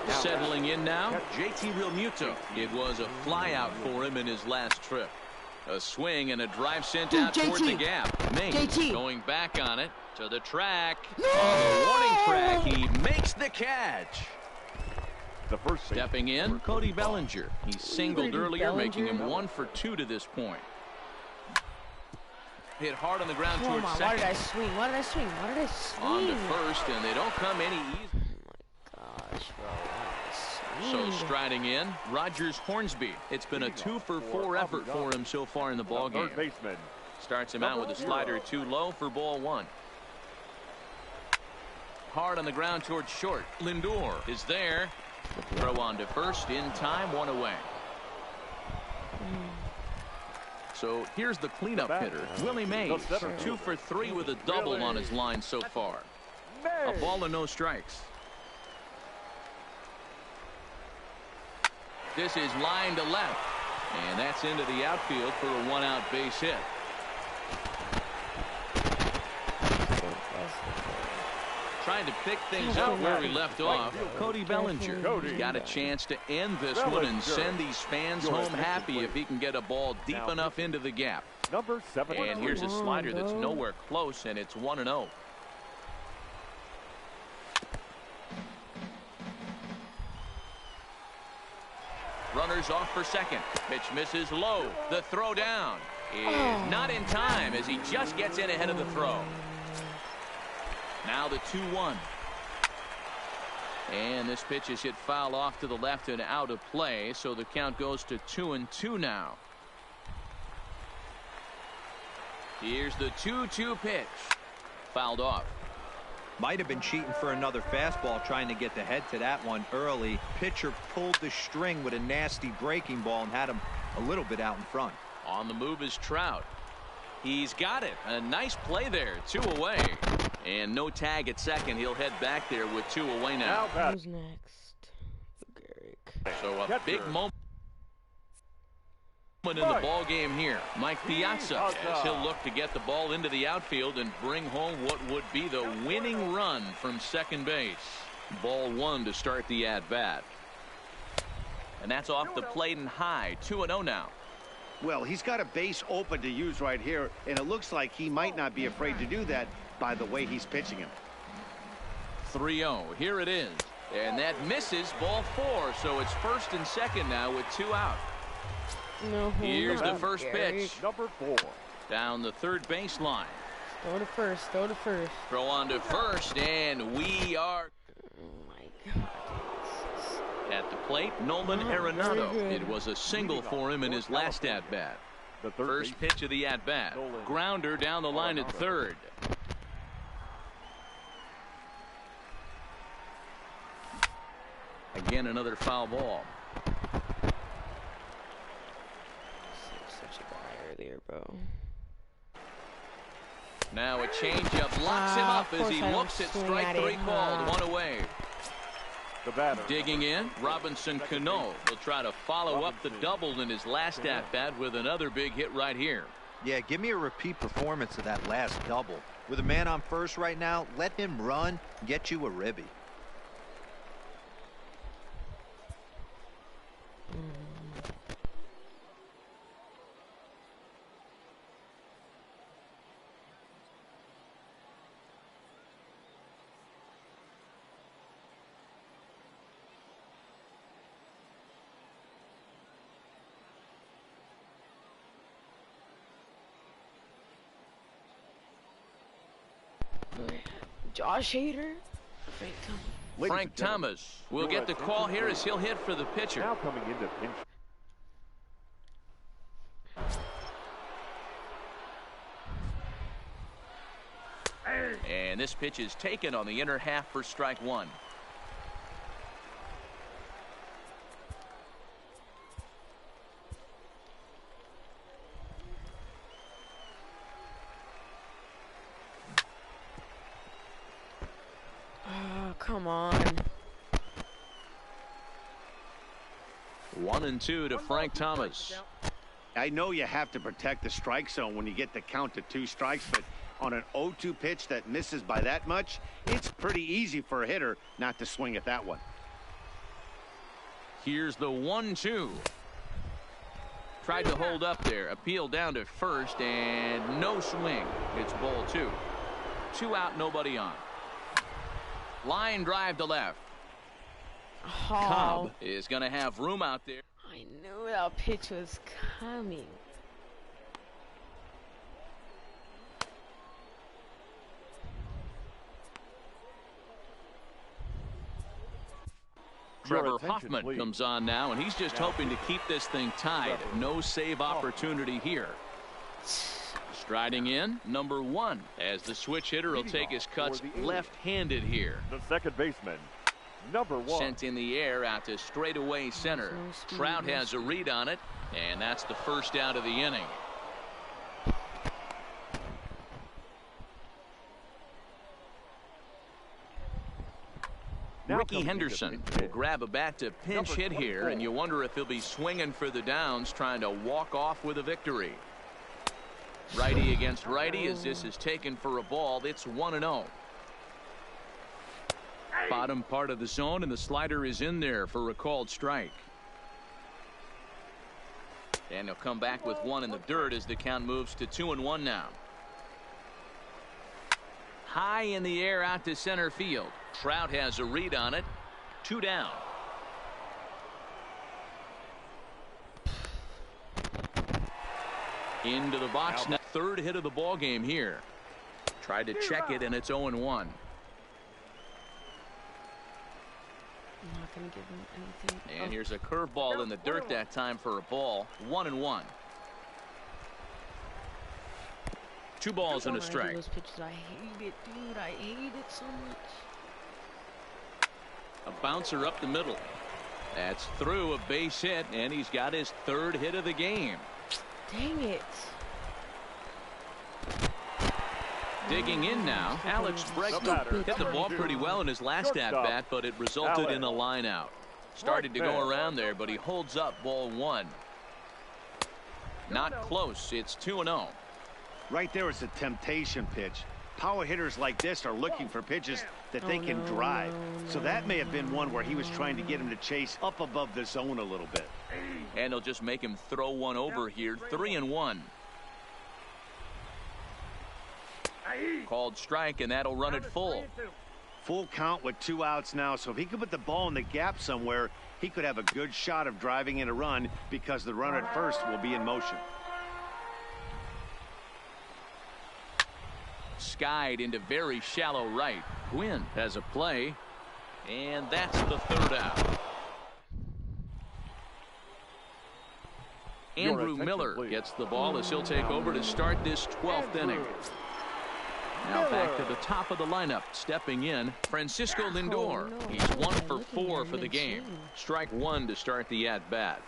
Settling in now, JT Realmuto. It was a flyout for him in his last trip. A swing and a drive sent out toward the gap. Mays going back on it to the track. On the warning track, he makes the catch. The first stepping in, Cody Bellinger. He singled earlier, making him 1 for 2 to this point. Hit hard on the ground towards second. Why did I swing? Why did I swing? Why did I swing? On to first, and they don't come any easy. Oh my gosh, bro. So striding in, Rogers Hornsby. It's been a 2-for-4 effort for him so far in the ballgame. Starts him out with a slider too low for ball 1. Hard on the ground towards short. Lindor is there. Throw on to first in time, 1 away. So here's the cleanup hitter, Willie Mays. 2 for 3 with a double on his line so far. A ball and no strikes. This is line to left, and that's into the outfield for a 1-out base hit. Trying to pick things up where we left off, Cody Bellinger. He's got a chance to end this one and send these fans home happy if he can get a ball deep enough into the gap. And here's a slider that's nowhere close, and it's 1-0. Runners off for second. Pitch misses low. The throw down is not in time as he just gets in ahead of the throw. Now the 2-1. And this pitch is hit foul off to the left and out of play, so the count goes to 2-2 now. Here's the 2-2 pitch. Fouled off. Might have been cheating for another fastball, trying to get the head to that one early. Pitcher pulled the string with a nasty breaking ball and had him a little bit out in front. On the move is Trout. He's got it. A nice play there. 2 away. And no tag at second. He'll head back there with 2 away now. Who's next? Garrick. So a big moment. In the ball game here, Mike Piazza, as he'll look to get the ball into the outfield and bring home what would be the winning run from second base. Ball one to start the at-bat. And that's off the plate and high. 2-0 now. Well, he's got a base open to use right here, and it looks like he might not be afraid to do that by the way he's pitching him. 3-0. Here it is. And that misses. Ball four. So it's first and second now with 2 out. No, here's the first pitch. Number 4. Down the third baseline. Throw to first. Throw to first. Throw on to first, and we are. Oh my God. At the plate, Nolan Arenado. It was a single for him in his last at-bat. First pitch of the at-bat. Grounder down the line at third. Again, another foul ball. Such a guy earlier, bro. Now a changeup locks him up as he looks at strike three called. One away. The batter. Digging in, Robinson Cano will try to follow up the double in his last at-bat with another big hit right here. Yeah, give me a repeat performance of that last double. With a man on first right now, let him run, get you a ribby. Josh Hader. Frank Thomas will get the call here as he'll hit for the pitcher. Now coming into pinch. And this pitch is taken on the inner half for strike one. Come on. 1-2 to Frank Thomas. I know you have to protect the strike zone when you get the count to 2 strikes, but on an 0-2 pitch that misses by that much, it's pretty easy for a hitter not to swing at that one. Here's the 1-2. Tried to hold up there. Appeal down to first, and no swing. It's ball 2. 2 out, nobody on. Line drive to left. Oh. Cobb is going to have room out there. I knew that pitch was coming. Trevor Hoffman comes on now, and he's just hoping to keep this thing tied. No save opportunity here. Striding in, number 1, as the switch hitter will take his cuts left-handed here. The second baseman, number 1. Sent in the air out to straightaway center. Trout has a read on it, and that's the first out of the inning. Ricky Henderson will grab a bat to pinch hit here, and you wonder if he'll be swinging for the downs, trying to walk off with a victory. Righty against righty as this is taken for a ball. It's 1-0. Bottom part of the zone, and the slider is in there for a called strike. And he'll come back with 1 in the dirt as the count moves to 2-1 now. High in the air out to center field. Trout has a read on it. 2 down. Into the box now. Third hit of the ball game here. Tried to check it, and it's 0-1. I'm not going to give him anything. And here's a curveball in the dirt that time for a ball. 1-1. 2 balls and a strike. Those pitches, I hate it, dude. I hate it so much. A bouncer up the middle. That's through, a base hit, and he's got his 3rd hit of the game. Dang it. Digging in now, Alex Bregman hit the ball pretty well in his last at-bat, but it resulted in a line out. Started to go around there, but he holds up ball 1. Not close. It's 2-0. Right there is a temptation pitch. Power hitters like this are looking for pitches that they can drive. So that may have been one where he was trying to get him to chase up above the zone a little bit. And they'll just make him throw one over here. 3-1. Called strike, and that'll run it full. Full count with 2 outs now. So if he could put the ball in the gap somewhere, he could have a good shot of driving in a run because the runner at first will be in motion. Skied into very shallow right. Gwynn has a play, and that's the 3rd out. Andrew Miller gets the ball as he'll take over to start this 12th inning. Now back to the top of the lineup. Stepping in, Francisco Lindor. He's 1 for 4 for the game. Strike 1 to start the at-bat.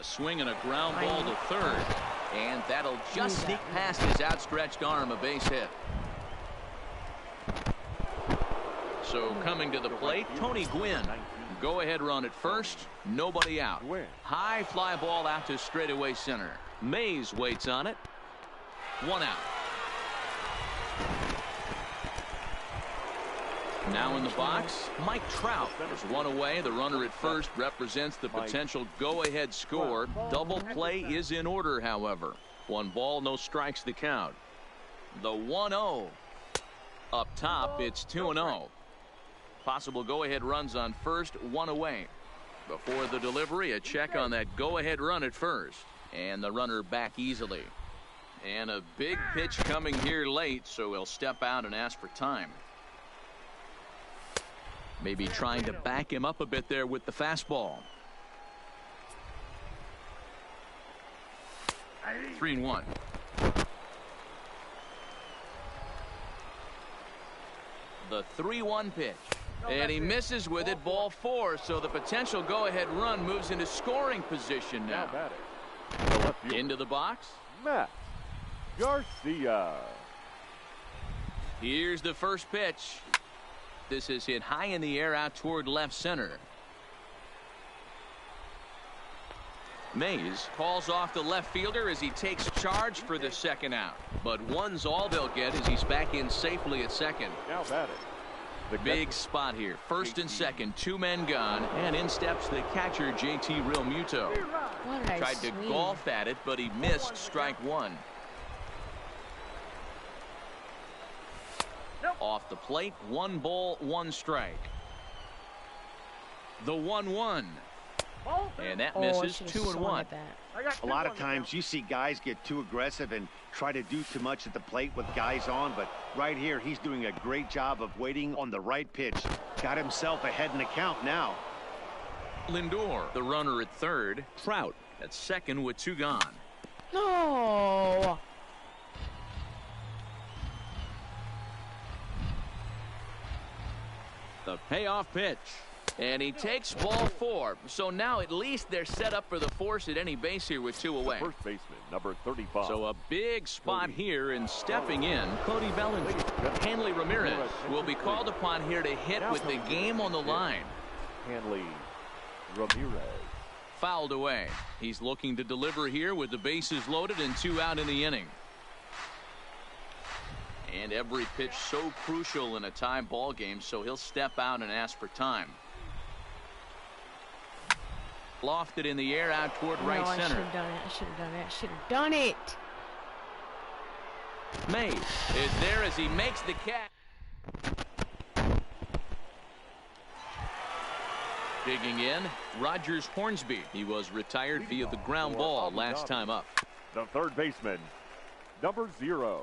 A swing and a ground ball to 3rd. And that'll just sneak past his outstretched arm, a base hit. So coming to the plate, Tony Gwynn. Go ahead run at first. Nobody out. High fly ball out to straightaway center. Mays waits on it. 1 out. Now in the box, Mike Trout. There's 1 away. The runner at first represents the potential go-ahead score. Double play is in order, however. 1 ball, no strikes the count. The 1-0. Up top, it's 2-0. Possible go-ahead runs on first, 1 away. Before the delivery, a check on that go-ahead run at first. And the runner back easily. And a big pitch coming here late, so he'll step out and ask for time. Maybe trying to back him up a bit there with the fastball. 3-1. The 3-1 pitch. And he misses with it, ball 4. So the potential go-ahead run moves into scoring position now. Into the box. Matt Garcia. Here's the first pitch. This is hit high in the air out toward left center. Mays calls off the left fielder as he takes charge for the 2nd out. But 1's all they'll get as he's back in safely at 2nd. Now batting. Big spot here. 1st and 2nd, 2 men gone, and in steps the catcher JT Realmuto. Tried to golf at it, but he missed strike 1. Off the plate, 1 ball, 1 strike. The 1-1. And that misses. 2-1. A lot of times you see guys get too aggressive and try to do too much at the plate with guys on, but right here he's doing a great job of waiting on the right pitch. Got himself ahead in the count now. Lindor, the runner at 3rd. Trout at 2nd with 2 gone. No. The payoff pitch. And he takes ball 4. So now at least they're set up for the force at any base here with 2 away. First baseman, number 35. So a big spot here, and stepping in, Cody Bellinger. Hanley Ramirez will be called upon here to hit with the game on the line. Hanley Ramirez. Fouled away. He's looking to deliver here with the bases loaded and 2 out in the inning. And every pitch so crucial in a tie ball game, so he'll step out and ask for time. Lofted in the air out toward right center. I should have done it. I should have done it. I should have done it. Mays is there as he makes the catch. Digging in, Rogers Hornsby. He was retired via the ground ball last time up. The 3rd baseman, number 0.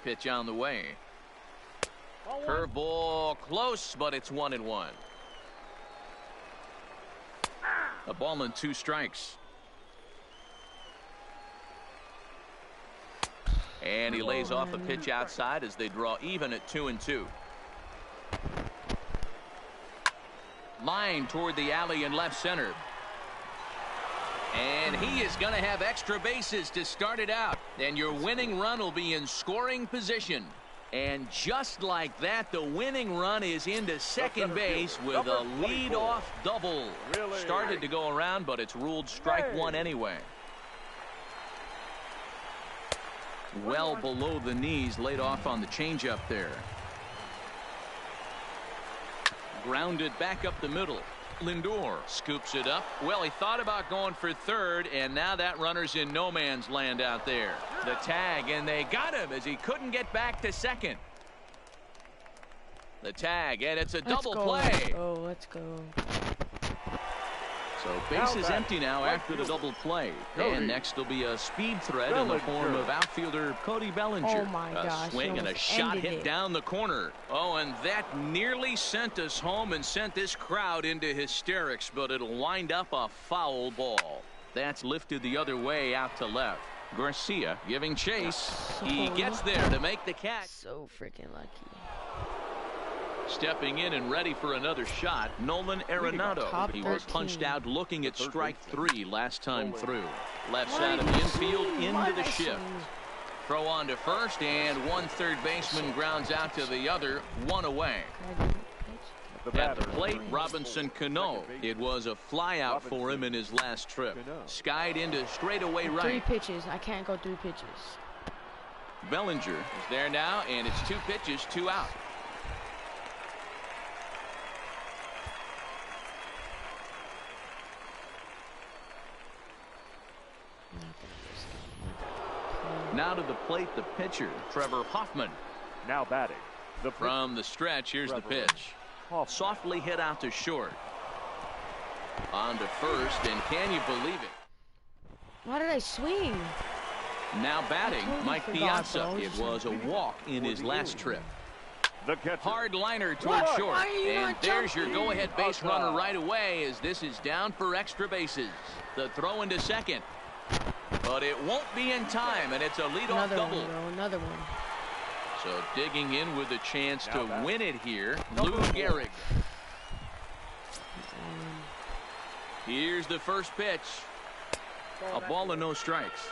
Pitch on the way. Curveball close, but it's 1-1. A ball and 2 strikes. And he lays off a pitch outside as they draw even at 2-2. Line toward the alley in left center. And he is going to have extra bases to start it out. And your winning run will be in scoring position. And just like that, the winning run is into second base with a leadoff double. Started to go around, but it's ruled strike one anyway. Well below the knees, laid off on the changeup there. Grounded back up the middle. Lindor scoops it up. Well, he thought about going for third, and now that runner's in no man's land out there. The tag, and they got him as he couldn't get back to second. The tag, and it's a double play. Let's go. So base is empty now after the double play. And next will be a speed threat in the form of outfielder Cody Bellinger. Oh my gosh, a swing and a shot hit down the corner. Oh, and that nearly sent us home and sent this crowd into hysterics, but it'll wind up a foul ball. That's lifted the other way out to left. Garcia giving chase. He gets there to make the catch. So freaking lucky. Stepping in and ready for another shot, Nolan Arenado. He was punched out looking at strike three last time through. Left side of the infield into the shift. Throw on to first, and one third baseman grounds out to the other, one away. At the plate, Robinson Cano. It was a fly out for him in his last trip. Skied into straightaway right. 3 pitches. I can't go 3 pitches. Bellinger is there now, and it's 2 pitches, 2 out. Now to the plate, the pitcher, Trevor Hoffman. Now batting. From the stretch, here's the pitch. Softly hit out to short. On to first, and can you believe it? Why did I swing? Now batting, Mike Piazza. It was a walk in his last trip. Hard liner towards short. And there's your go-ahead base runner right away as this is down for extra bases. The throw into second. But it won't be in time, and it's a leadoff double. Another one. So digging in with a chance to win it here, Lou Gehrig. Here's the first pitch. A ball and no strikes.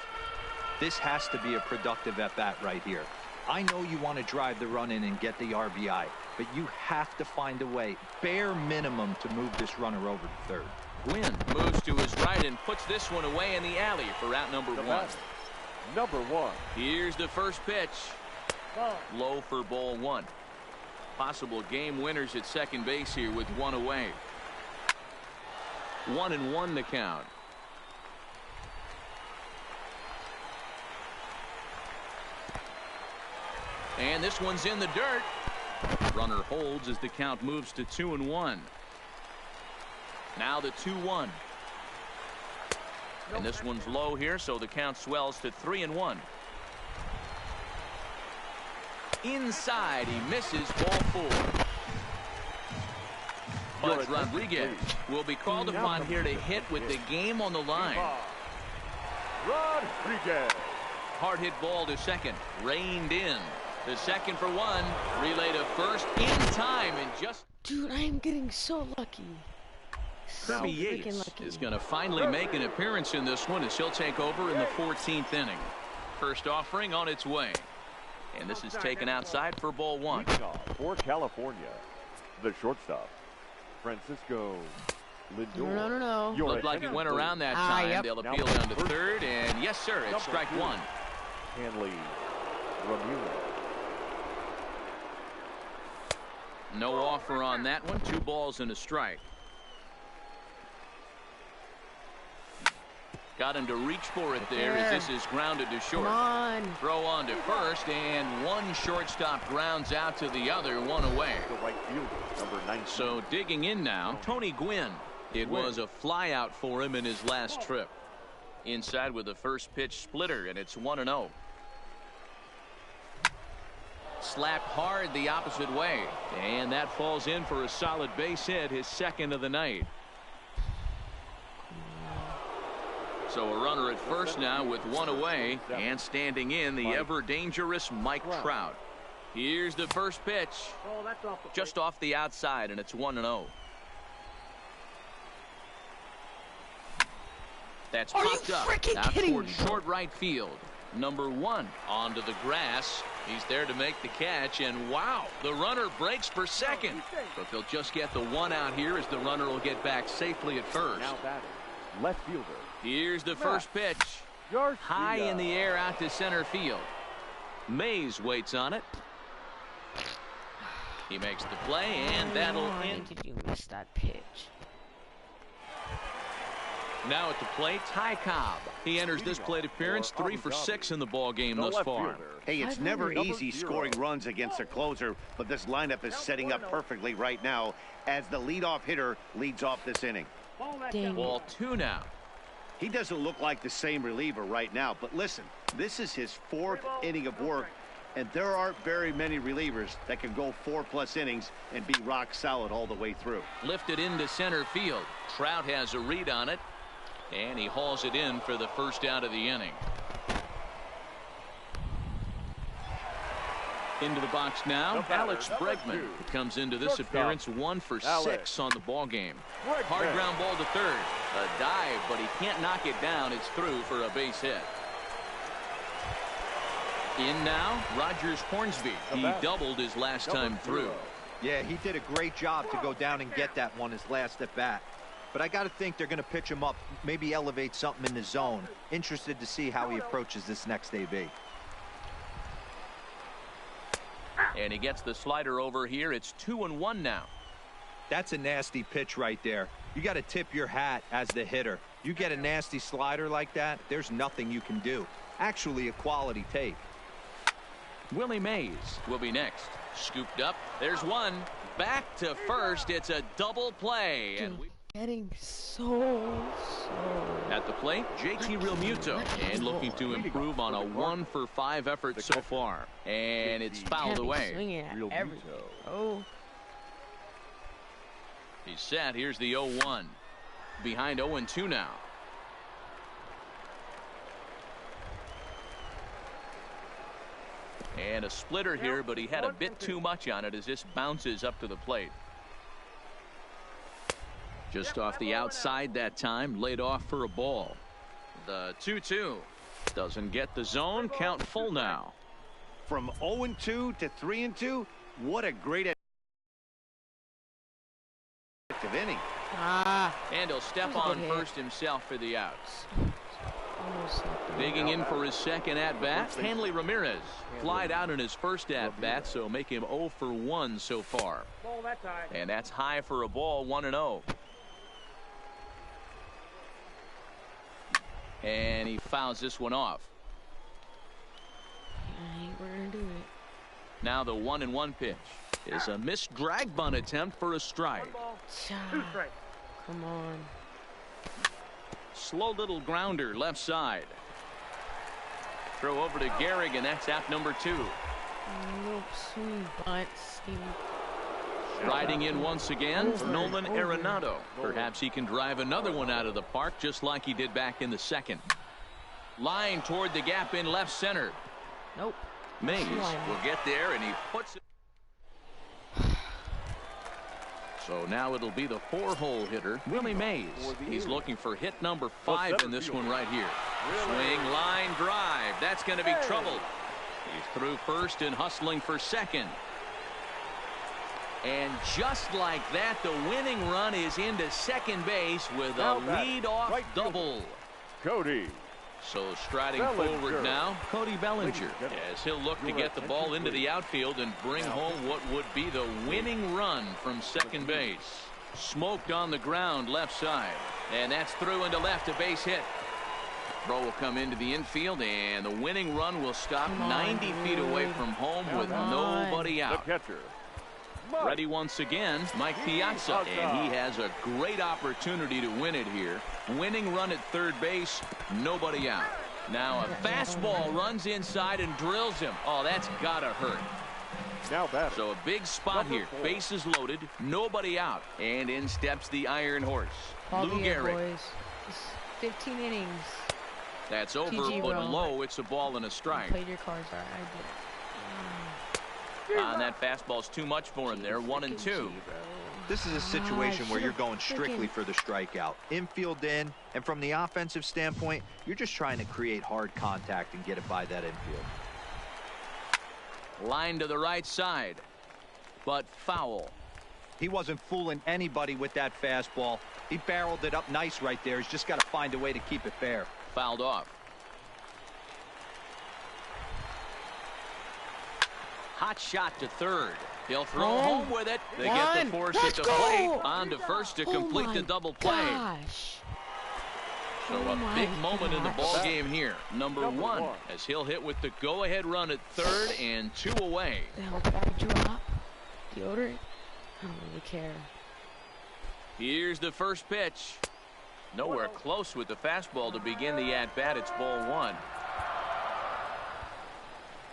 This has to be a productive at-bat right here. I know you want to drive the run in and get the RBI, but you have to find a way, bare minimum, to move this runner over to third. Gwynn moves to his right and puts this one away in the alley for out number 1. Number 1. Here's the first pitch. Low for ball 1. Possible game winners at second base here with 1 away. 1-1 the count. And this one's in the dirt. Runner holds as the count moves to 2-1. Now the 2-1. And this one's low here, so the count swells to 3-1. Inside, he misses ball 4. Buzz Rodriguez will be called upon here to hit with the game on the line. Rodriguez. Hard hit ball to second. Reined in. The second for 1. Relay to first in time and just. Dude, I am getting so lucky. Kirby Yates is going to finally make an appearance in this one as he'll take over in the 14th inning. First offering on its way. And this is taken outside for ball 1. For California, the shortstop, Francisco Lindor. No. Looked like it went around that time. Yep. They'll appeal down to third. And yes, sir, it's strike 1. Hanley Ramirez. No offer on that one. 2 balls and a strike. Got him to reach for it there as this is grounded to short. Come on. Throw on to first, and one shortstop grounds out to the other, 1 away. The right fielder, number 19. So digging in now, Tony Gwynn. It was a flyout for him in his last trip. Inside with the first pitch splitter, and it's 1-0. Slapped hard the opposite way, and that falls in for a solid base hit, his second of the night. So a runner at first now with 1 away, and standing in the ever dangerous Mike Trout. Here's the first pitch. Just off the outside, and it's 1-0. That's popped up out toward short right field. Number 1 onto the grass. He's there to make the catch, and wow, the runner breaks for second. But they'll just get the 1 out here as the runner will get back safely at first. Now batting, left fielder. Here's the first pitch. High in the air out to center field. Mays waits on it. He makes the play, and that'll end. Did you miss that pitch? Now at the plate, Ty Cobb. He enters this plate appearance 3 for 6 in the ball game thus far. Hey, it's never easy scoring runs against a closer, but this lineup is setting up perfectly right now as the leadoff hitter leads off this inning. Ball 2 now. He doesn't look like the same reliever right now, but listen, this is his 4th inning of work, and there aren't very many relievers that can go 4+ innings and be rock solid all the way through. Lifted into center field. Trout has a read on it, and he hauls it in for the first out of the inning. Into the box now, Alex Bregman comes into this appearance 1 for 6 on the ball game. Hard ground ball to third. A dive, but he can't knock it down. It's through for a base hit. In now, Rogers Hornsby. He doubled his last time through. Yeah, he did a great job to go down and get that one his last at bat. But I got to think they're going to pitch him up, maybe elevate something in the zone. Interested to see how he approaches this next AB. And he gets the slider over here. It's 2-1 now. That's a nasty pitch right there. You got to tip your hat as the hitter. You get a nasty slider like that, there's nothing you can do. Actually, a quality take. Willie Mays will be next. Scooped up. There's one. Back to first. It's a double play. And Getting so. At the plate, JT Realmuto, and looking to improve on a 1 for 5 effort so far. And it's fouled away. Oh. He's set. Here's the 0-1. Behind 0-2 now. And a splitter here, but he had a bit too much on it as this bounces up to the plate. Just off the outside that time, laid off for a ball. The 2-2 doesn't get the zone. Count full now. From 0-2 to 3-2, what a great inning. And he'll step on first himself for the out. Digging in for his second at-bat, Hanley Ramirez. Flied out in his first at-bat, so make him 0 for 1 so far. And that's high for a ball, 1-0. And he fouls this one off. We're gonna do it. Now the 1-1 pitch is a missed drag bunt attempt for a strike. Come on. Slow little grounder left side. Throw over to Gehrig, and that's out number 2. Nope, swing bunt. Riding in once again, Nolan Arenado. Perhaps he can drive another one out of the park just like he did back in the second. Line toward the gap in left center. Nope. Mays will get there, and he puts it. So now it'll be the 4-hole hitter, Willie Mays. He's looking for hit number 5 in this one right here. Swing, line, drive. That's going to be trouble. He's through first and hustling for second. And just like that, the winning run is into second base with a lead-off double. Cody. So striding forward now, Cody Bellinger, as he'll look to get the ball into the outfield and bring home what would be the winning run from second base. Smoked on the ground left side, and that's through into left, a base hit. Throw will come into the infield, and the winning run will stop 90 feet away from home with nobody out. The catcher. Ready once again, Mike Piazza, and he has a great opportunity to win it here. Winning run at third base, nobody out. Now a fastball runs inside and drills him. Oh, that's gotta hurt. Now batter. So a big spot here. Bases loaded, nobody out, and in steps the Iron Horse, Lou Gehrig. 15 innings. That's over, but low. It's a ball and a strike. Played your cards right. I did. And that fastball's too much for him there. 1-2. This is a situation where you're going strictly for the strikeout. Infield in, and from the offensive standpoint, you're just trying to create hard contact and get it by that infield. Line to the right side, but foul. He wasn't fooling anybody with that fastball. He barreled it up nice right there. He's just got to find a way to keep it fair. Fouled off. Hot shot to third. He'll throw home with it. They get the force at the plate. On to first to complete the double play. Gosh. So a big moment in the ball game here. Number one, as he'll hit with the go-ahead run at third and 2 away. The hell did I drop? Deodorant? I don't really care. Here's the first pitch. Nowhere close with the fastball to begin the at-bat. It's ball 1.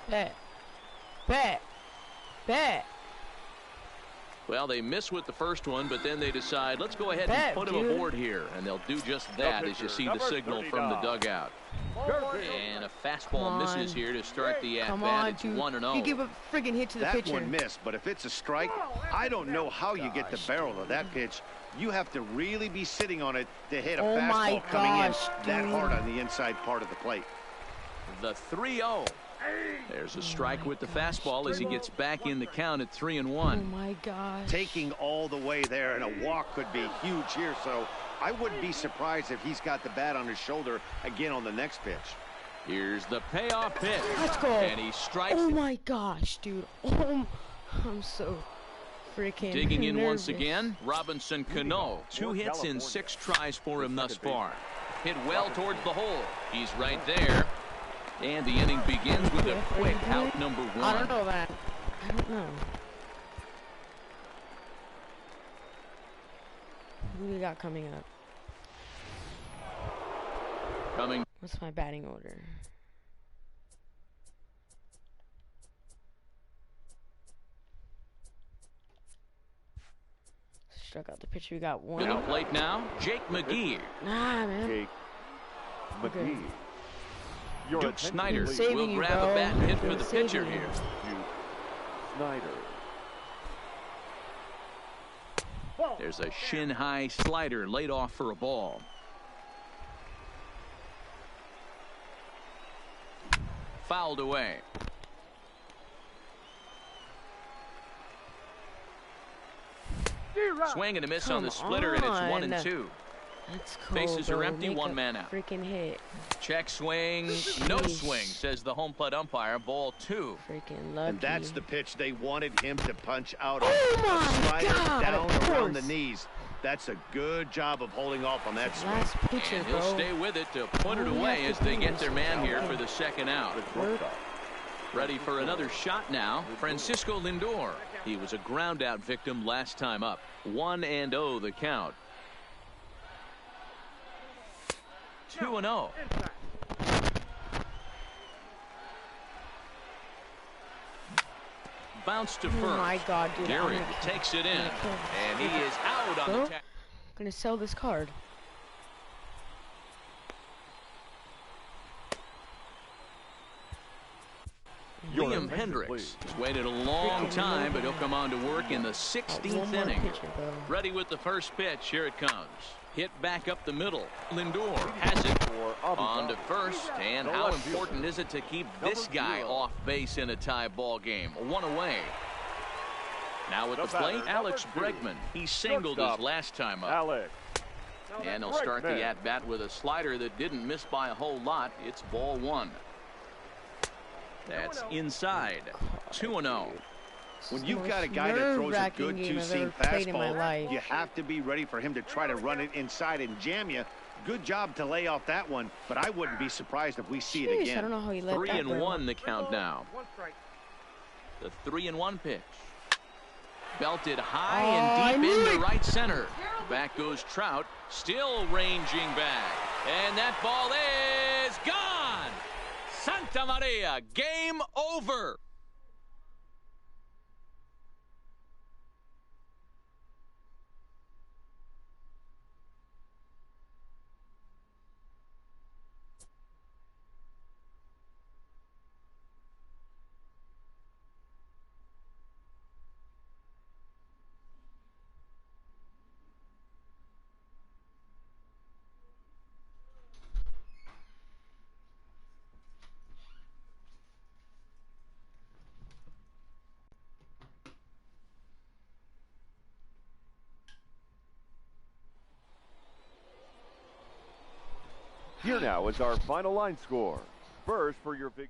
Bet. Bet. Bet. Well, they miss with the first one, but then they decide, let's go ahead and put him aboard here. And they'll do just that as you see the signal from the dugout. And a fastball misses here to start the at-bat. It's 1-0. You give a friggin' hit to the pitcher. That one missed, but if it's a strike, I don't know how you get the barrel of that pitch. You have to really be sitting on it to hit a fastball coming in that hard on the inside part of the plate. The 3-0. There's a strike with the fastball as he gets back in the count at 3-1. Oh my gosh. Taking all the way there, and a walk could be huge here, so I wouldn't be surprised if he's got the bat on his shoulder again on the next pitch. Here's the payoff pitch. Let's go. And he strikes. Oh my gosh, dude. Oh, I'm so freaking digging in nervous. once again. Robinson Cano. 2 hits in 6 tries for him thus far. Hit well towards the hole. He's right there. And the inning begins with a quick out number 1. I don't know that. I don't know. Who do we got coming up? What's my batting order? Struck out the pitcher. We got 1. To the plate now, Jake McGee. Nah, man. Jake McGee. Duke Snyder saving will you, grab bro. a bat and hit for Been the saving pitcher you. here. Duke Snyder. There's a shin-high slider laid off for a ball. Fouled away. Swing and a miss on the splitter, and it's 1-2. That's cool, Bases bro. are empty, Make 1 a man out. Freaking hit. Check swing, no swing, says the home plate umpire. Ball 2. Freaking lucky. And that's the pitch they wanted him to punch out on. Oh my A slider God, down of around the course. knees. That's a good job of holding off on that swing. Last pitcher, And he'll bro. stay with it to put it All we away have as to they do get is their man here fucking for the second out. work. Ready for another shot now. Francisco Lindor. He was a ground out victim last time up. 1-0 the count. 2-0. Bounce to first. Oh my God, dude. Gehrig I'm takes it in, gonna kill and he is out on the Bro, tag. I'm gonna sell this card. Liam Hendricks has waited a long time, but he'll come on to work in the 16th inning. Pitcher, bro. Ready with the first pitch. Here it comes. Hit back up the middle. Lindor has it on to first. And how important is it to keep this guy off base in a tie ball game? 1 away. Now with the plate, Alex Bregman. He singled his last time up. Alex. And he'll start the at-bat with a slider that didn't miss by a whole lot. It's ball 1. That's inside. 2-0. When you've got a guy that throws a good nerve-wracking game I've two-seam ever played in my fastball, life. you have to be ready for him to try to run it inside and jam you. Good job to lay off that one, but I wouldn't be surprised if we see it Jeez, again. I don't know how he let 3-1 the count now. The 3-1 pitch. Belted high and deep into right center. Back goes Trout, still ranging back. And that ball is gone! Santa Maria, game over! Here now is our final line score. First for your victory.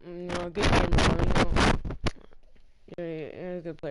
No, good game, Ronnie.